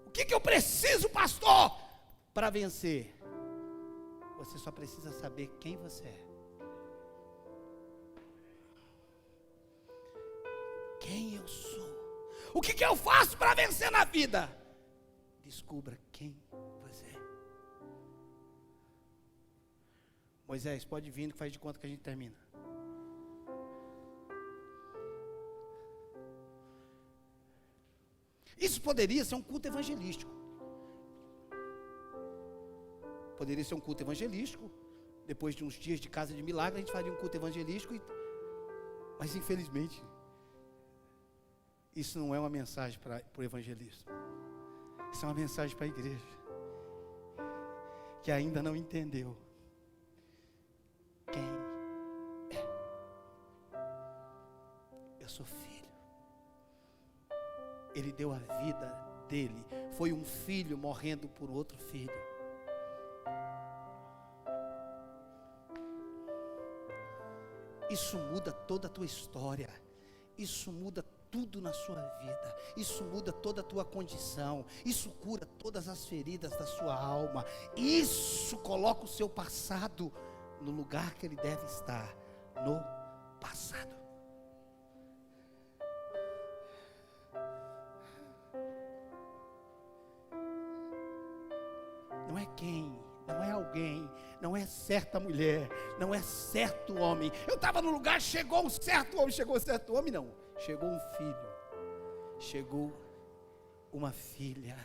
O que eu preciso, pastor, para vencer? Você só precisa saber quem você é. Quem eu sou. O que eu faço para vencer na vida? Descubra quem você é. Moisés, pode vir que faz de conta que a gente termina. Isso poderia ser um culto evangelístico. Poderia ser um culto evangelístico. Depois de uns dias de casa de milagre, a gente faria um culto evangelístico. Mas infelizmente, isso não é uma mensagem para o evangelismo. Isso é uma mensagem para a igreja que ainda não entendeu quem é. Eu sou filho. Ele deu a vida dele. Foi um filho morrendo por outro filho. Isso muda toda a tua história. Isso muda tudo na sua vida. Isso muda toda a tua condição. Isso cura todas as feridas da sua alma. Isso coloca o seu passado no lugar que ele deve estar. No passado. Não é quem, não é alguém, não é certa mulher, não é certo homem. Eu estava no lugar, chegou um certo homem, não. Chegou um filho, chegou uma filha,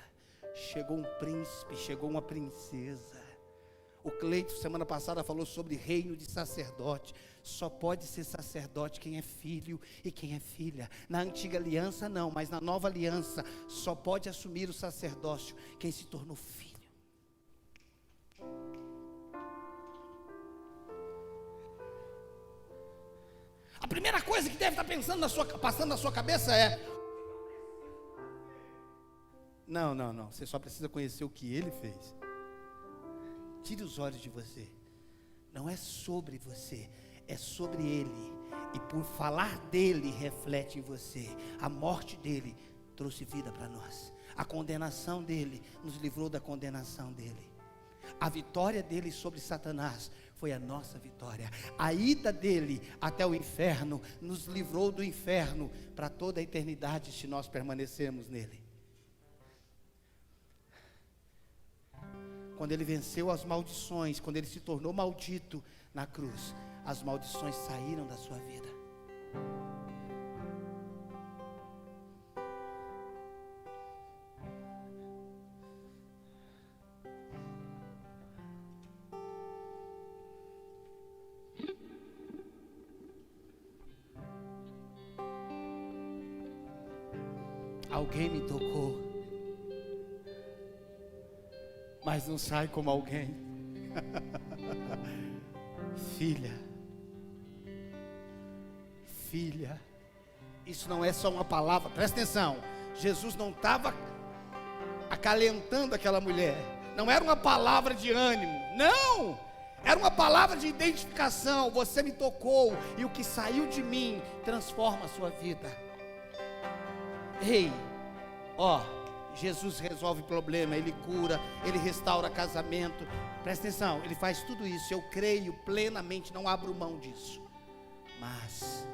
chegou um príncipe, chegou uma princesa. O Cleito, semana passada, falou sobre reino de sacerdote. Só pode ser sacerdote quem é filho e quem é filha. Na antiga aliança não, mas na nova aliança só pode assumir o sacerdócio quem se tornou filho. A primeira coisa que deve estar passando na sua cabeça é: não, você só precisa conhecer o que ele fez. Tire os olhos de você. Não é sobre você, é sobre ele. E por falar dele, reflete em você. A morte dele trouxe vida para nós. A condenação dele nos livrou da condenação dele. A vitória dele sobre Satanás foi a nossa vitória. A ida dele até o inferno nos livrou do inferno para toda a eternidade, se nós permanecermos nele. quando ele venceu as maldições, quando ele se tornou maldito na cruz, as maldições saíram da sua vida. Alguém me tocou, mas não sai como alguém. Filha, filha, isso não é só uma palavra, presta atenção. Jesus não estava acalentando aquela mulher, não era uma palavra de ânimo, não, era uma palavra de identificação. Você me tocou e o que saiu de mim transforma a sua vida. Ei, ó, Jesus resolve problema, Ele cura, Ele restaura casamento. Presta atenção, Ele faz tudo isso, eu creio plenamente, não abro mão disso. Mas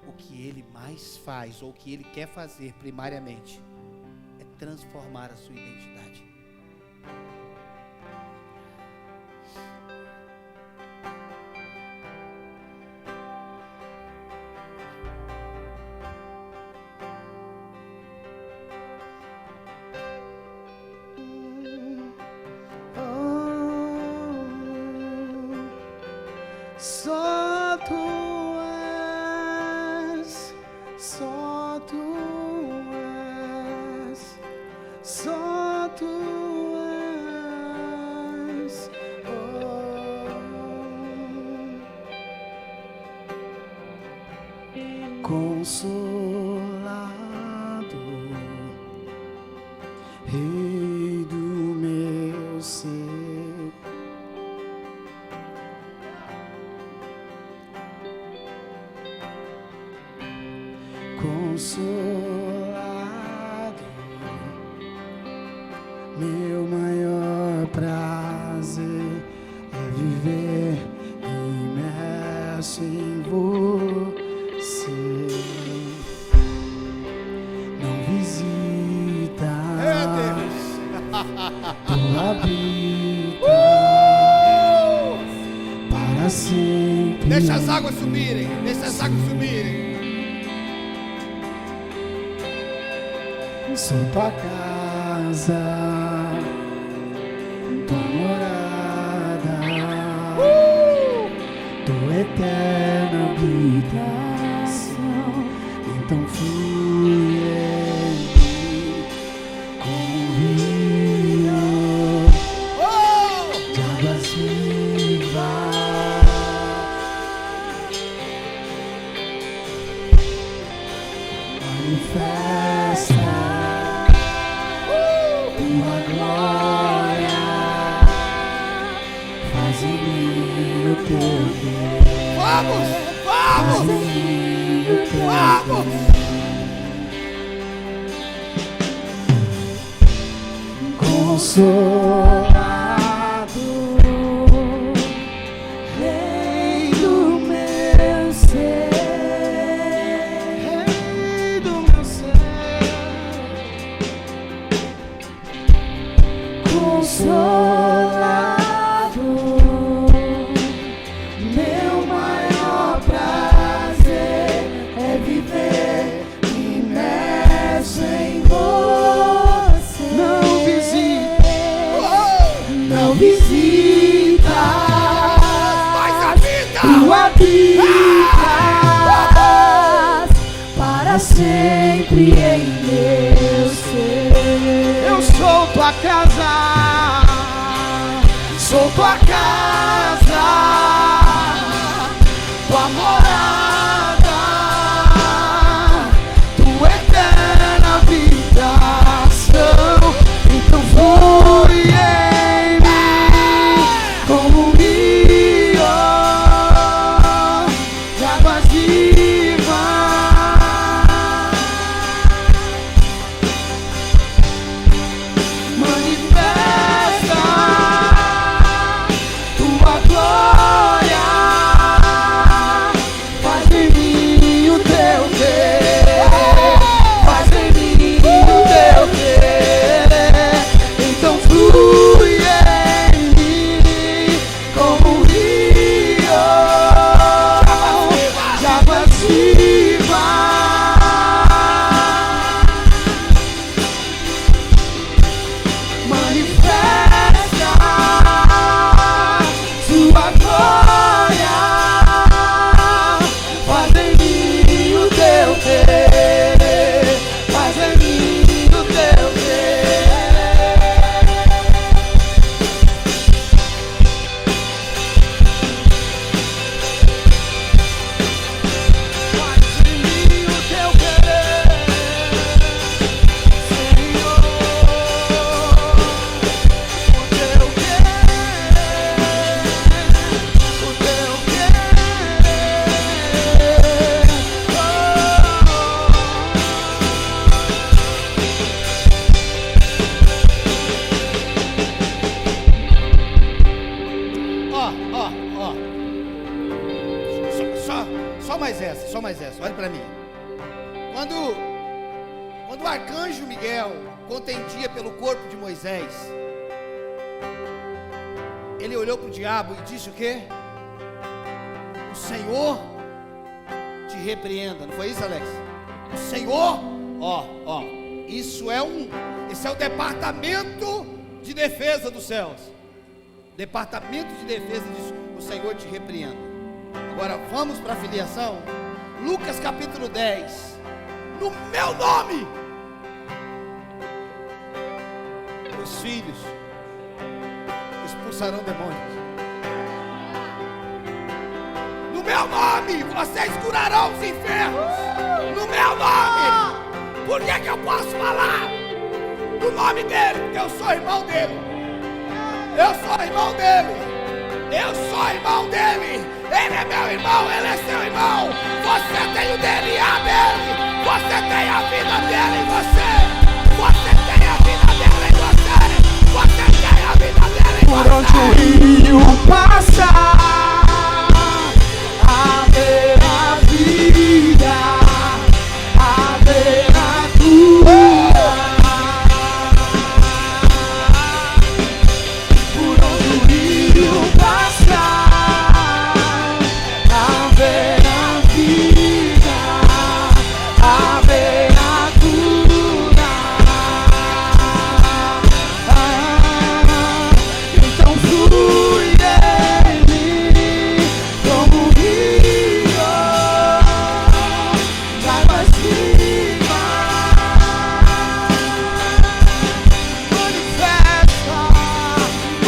o que Ele mais faz, ou o que Ele quer fazer primariamente, é transformar a sua identidade. Só tu és, só tu és, só tu és, consolado, Rei do meu ser. Consolado, meu maior prazer é viver imerso em você. Não visita, tu habitas para sempre. Deixa as águas subirem, deixa as águas subirem. Sou tua casa, tua morada, tua eterna habitação. Então flui em mim como um rio de águas vivas. Manifesta tua glória, faz em mim o teu querer. Vamos, Faz vamos, em mim o teu vamos. querer. Consolado, Rei do meu ser, Rei do meu ser. Consolado, meu maior prazer é viver imerso em você. Não visita, não visita, Mas a vida, tu habitas para sempre em meu ser. Eu sou tua casa, sou tua casa, tua morada, tua eterna habitação. Então flui em mim como um rio de águas vivas. Manifesta tua glória. Só mais essa, olha para mim. Quando o arcanjo Miguel contendia pelo corpo de Moisés, ele olhou para o diabo e disse o quê? O Senhor te repreenda. Não foi isso, Alex? O Senhor, esse é o departamento de defesa dos céus. Departamento de defesa diz: o Senhor te repreenda. Agora vamos para a filiação. Lucas capítulo 10. No meu nome, os filhos expulsarão demônios. No meu nome, vocês curarão os enfermos. No meu nome. Por que eu posso falar no nome dele? Porque eu sou irmão dele. Eu sou irmão dele. Ele é meu irmão, ele é seu irmão. Você tem o DNA dele. Você tem a vida dele em você. Você tem a vida dele em você. Você tem a vida dele em você. Por onde o rio passar, haverá vida, haverá cura. Por onde o rio passar, haverá vida, haverá cura. Então flui dele como um rio de águas vivas.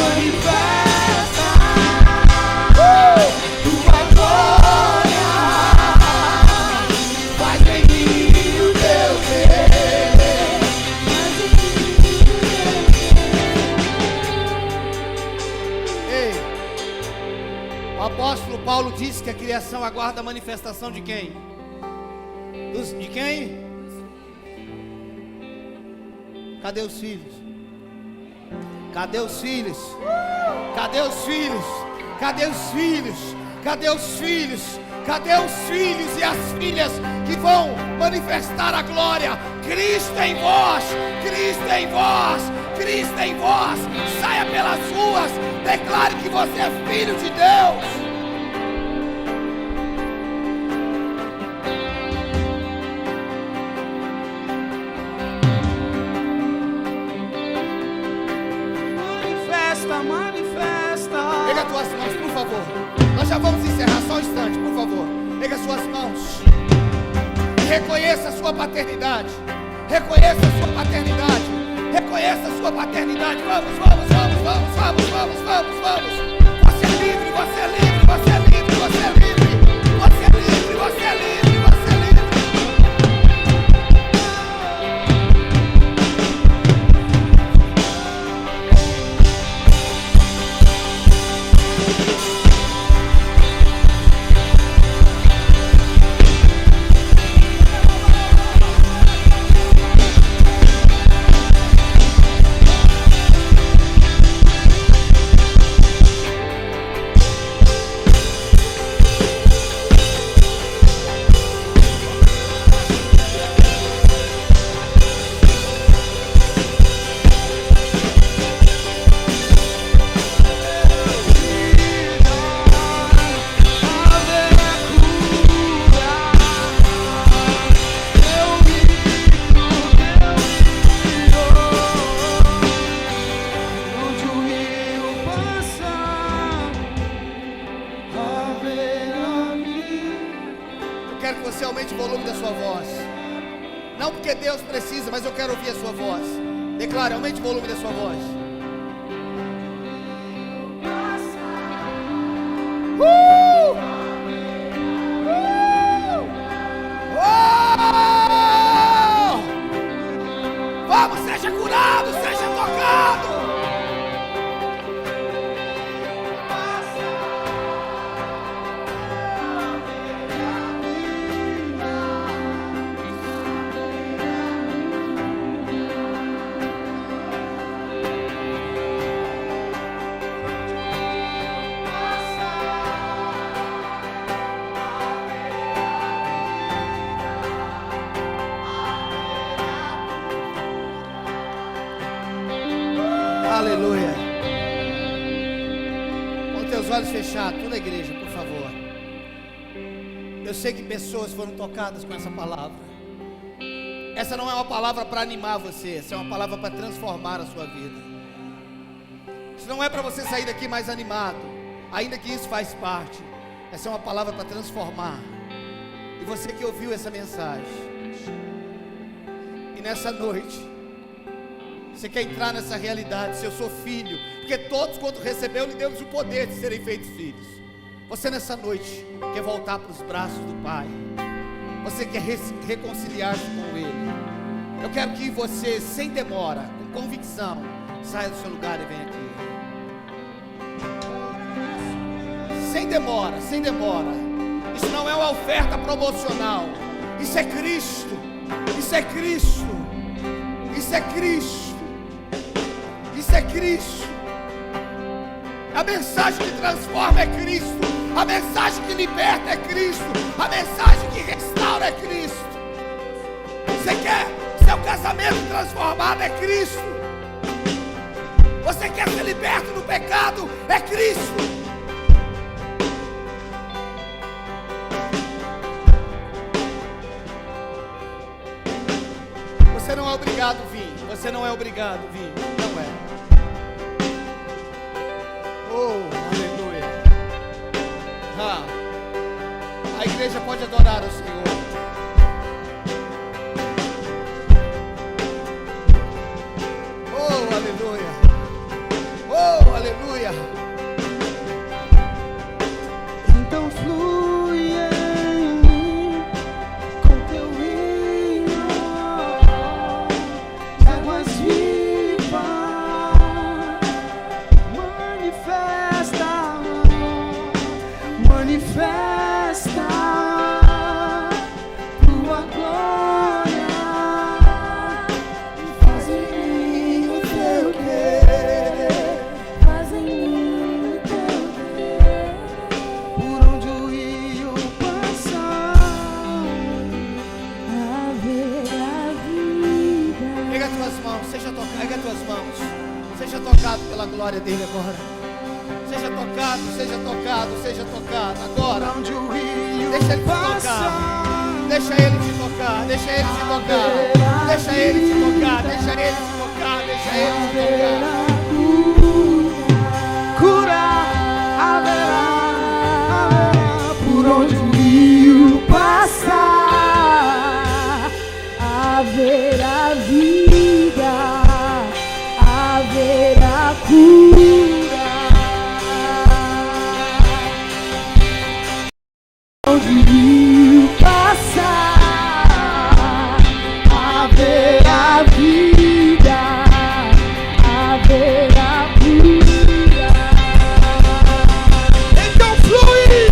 Manifesta tua glória, faz em mim o teu querer. Ei, o apóstolo Paulo disse que a criação aguarda a manifestação de quem? De quem? Cadê os filhos? Cadê os filhos? Cadê os filhos? Cadê os filhos? Cadê os filhos? Cadê os filhos e as filhas que vão manifestar a glória? Cristo em vós, Cristo em vós, Cristo em vós. Saia pelas ruas, declare que você é filho de Deus. Manifesta. Pega as tuas mãos, por favor. Nós já vamos encerrar, só um instante, por favor. Pega as suas mãos e reconheça a sua paternidade. Reconheça a sua paternidade. Reconheça a sua paternidade. Vamos. Você é livre, você é livre, você é livre, você é livre. Você é livre, você é livre, você é livre. Quero que você aumente o volume da sua voz. Não porque Deus precisa, mas eu quero ouvir a sua voz. Declare, aumente o volume da sua voz. Vamos, seja curado, seja tocado. olhos fechados, toda a igreja, por favor. Eu sei que pessoas foram tocadas com essa palavra. Essa não é uma palavra para animar você, essa é uma palavra para transformar a sua vida. Isso não é para você sair daqui mais animado, ainda que isso faz parte. Essa é uma palavra para transformar. E você que ouviu essa mensagem, e nessa noite, você quer entrar nessa realidade, se eu sou filho, porque todos quando recebeu, lhe deu-nos o poder de serem feitos filhos. Você nessa noite quer voltar para os braços do Pai, você quer reconciliar-se com Ele. Eu quero que você, sem demora, com convicção, saia do seu lugar e venha aqui. Sem demora, sem demora. Isso não é uma oferta promocional. Isso é Cristo. Isso é Cristo. Isso é Cristo. Isso é Cristo. A mensagem que transforma é Cristo. A mensagem que liberta é Cristo. A mensagem que restaura é Cristo. Você quer seu casamento transformado? É Cristo. Você quer ser liberto do pecado? É Cristo. Você não é obrigado a vir. Você não é obrigado a vir. Não é. Oh, aleluia. A igreja pode adorar o Senhor. Oh, aleluia. Oh, aleluia. Então flui em mim com teu rio de águas vivas, manifesta tua glória, faz em mim o teu querer, faz em mim o teu querer, por onde o rio passar, haverá vida. Pega as tuas mãos, pega as tuas mãos. Seja tocado pela glória dele agora. Seja tocado, seja tocado, seja tocado agora. Por onde o rio Deixa ele te tocar. Deixa ele te tocar. Deixa ele te tocar. Deixa ele te tocar. Deixa ele te tocar. Deixa ele te tocar. Cura haverá, por onde o rio passar, haverá vida, haverá cura. Onde o rio passar, haverá vida, haverá cura. Então flui em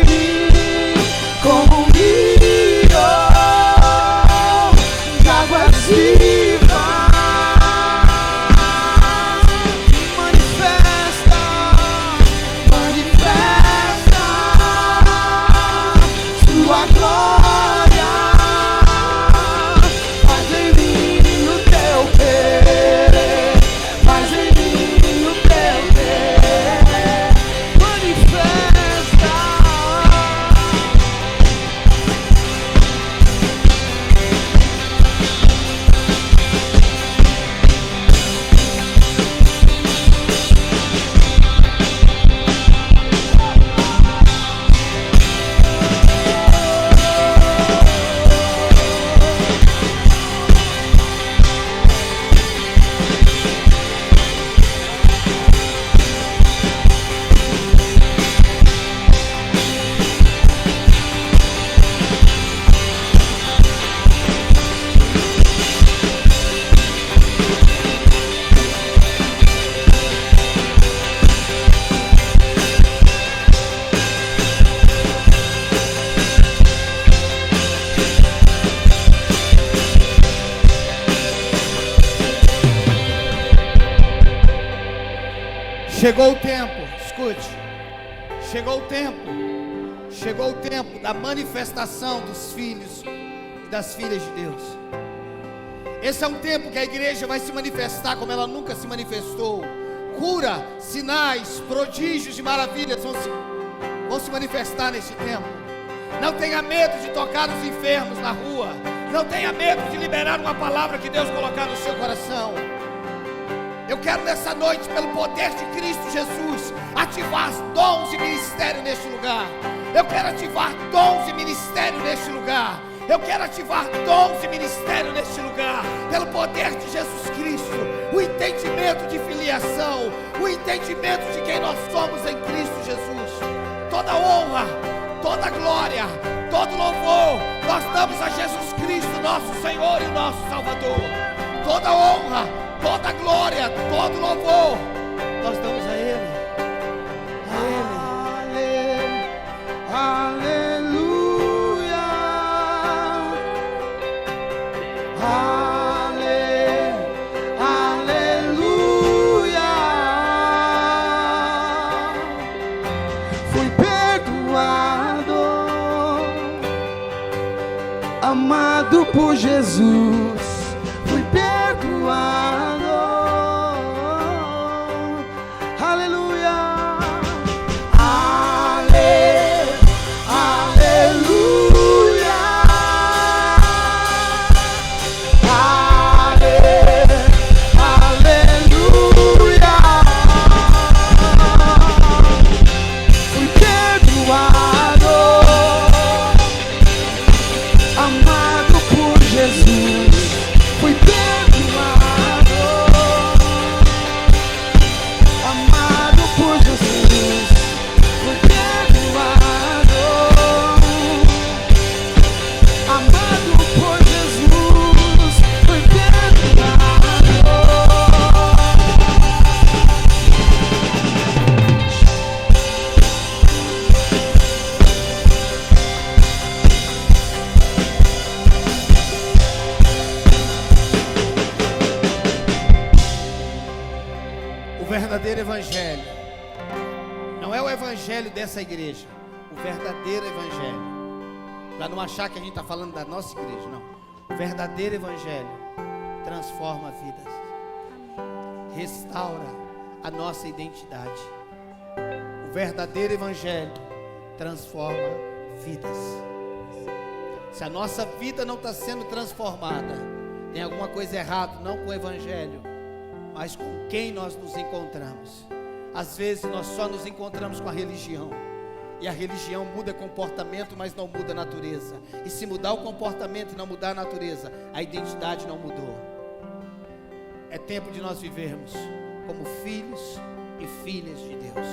mim como um rio de águas vivas, manifesta sua glória, faz em mim o teu querer, faz em mim o teu querer, manifesta. Chegou o tempo, escute. Chegou o tempo da manifestação dos filhos e das filhas de Deus. Esse é um tempo que a igreja vai se manifestar como ela nunca se manifestou, Cura, sinais, prodígios e maravilhas vão se manifestar neste tempo. Não tenha medo de tocar os enfermos na rua. Não tenha medo de liberar uma palavra que Deus colocar no seu coração. Eu quero nessa noite, pelo poder de Cristo Jesus, ativar dons e ministério neste lugar. Eu quero ativar dons e ministério neste lugar. Eu quero ativar dons e ministério neste lugar. Pelo poder de Jesus Cristo. O entendimento de filiação. O entendimento de quem nós somos em Cristo Jesus. Toda honra, toda glória, todo louvor nós damos a Jesus Cristo, nosso Senhor e nosso Salvador. Toda honra, toda glória, todo louvor nós damos a Ele. A Ele. Aleluia. Aleluia. Fui perdoado, amado por Jesus. Fui perdoado. Aleluia. Aleluia. Aleluia. Fui perdoado, amado por Jesus. Fui perdoado, amado por Jesus. Fui perdoado, amado por Jesus. Fui perdoado. O verdadeiro evangelho não é o evangelho dessa igreja. O verdadeiro evangelho, para não achar que a gente está falando da nossa igreja, não. O verdadeiro evangelho transforma vidas, restaura a nossa identidade. O verdadeiro evangelho transforma vidas. Se a nossa vida não está sendo transformada, tem alguma coisa errada, não com o evangelho, mas com quem nós nos encontramos. Às vezes nós só nos encontramos com a religião, e a religião muda comportamento, mas não muda a natureza. E se mudar o comportamento e não mudar a natureza, a identidade não mudou. É tempo de nós vivermos como filhos e filhas de Deus,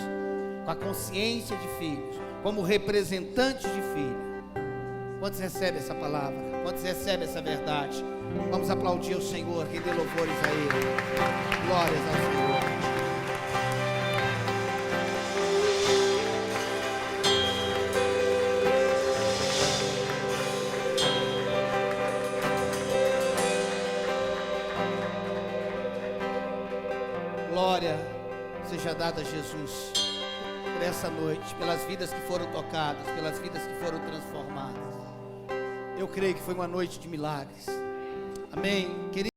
com a consciência de filhos, como representantes de filho. Quantos recebem essa palavra? Quantos recebem essa verdade? Vamos aplaudir o Senhor, render louvores a Ele. Glórias ao Senhor. Glória seja dada a Jesus por essa noite, pelas vidas que foram tocadas, pelas vidas que foram transformadas. Eu creio que foi uma noite de milagres. Amém. Querido,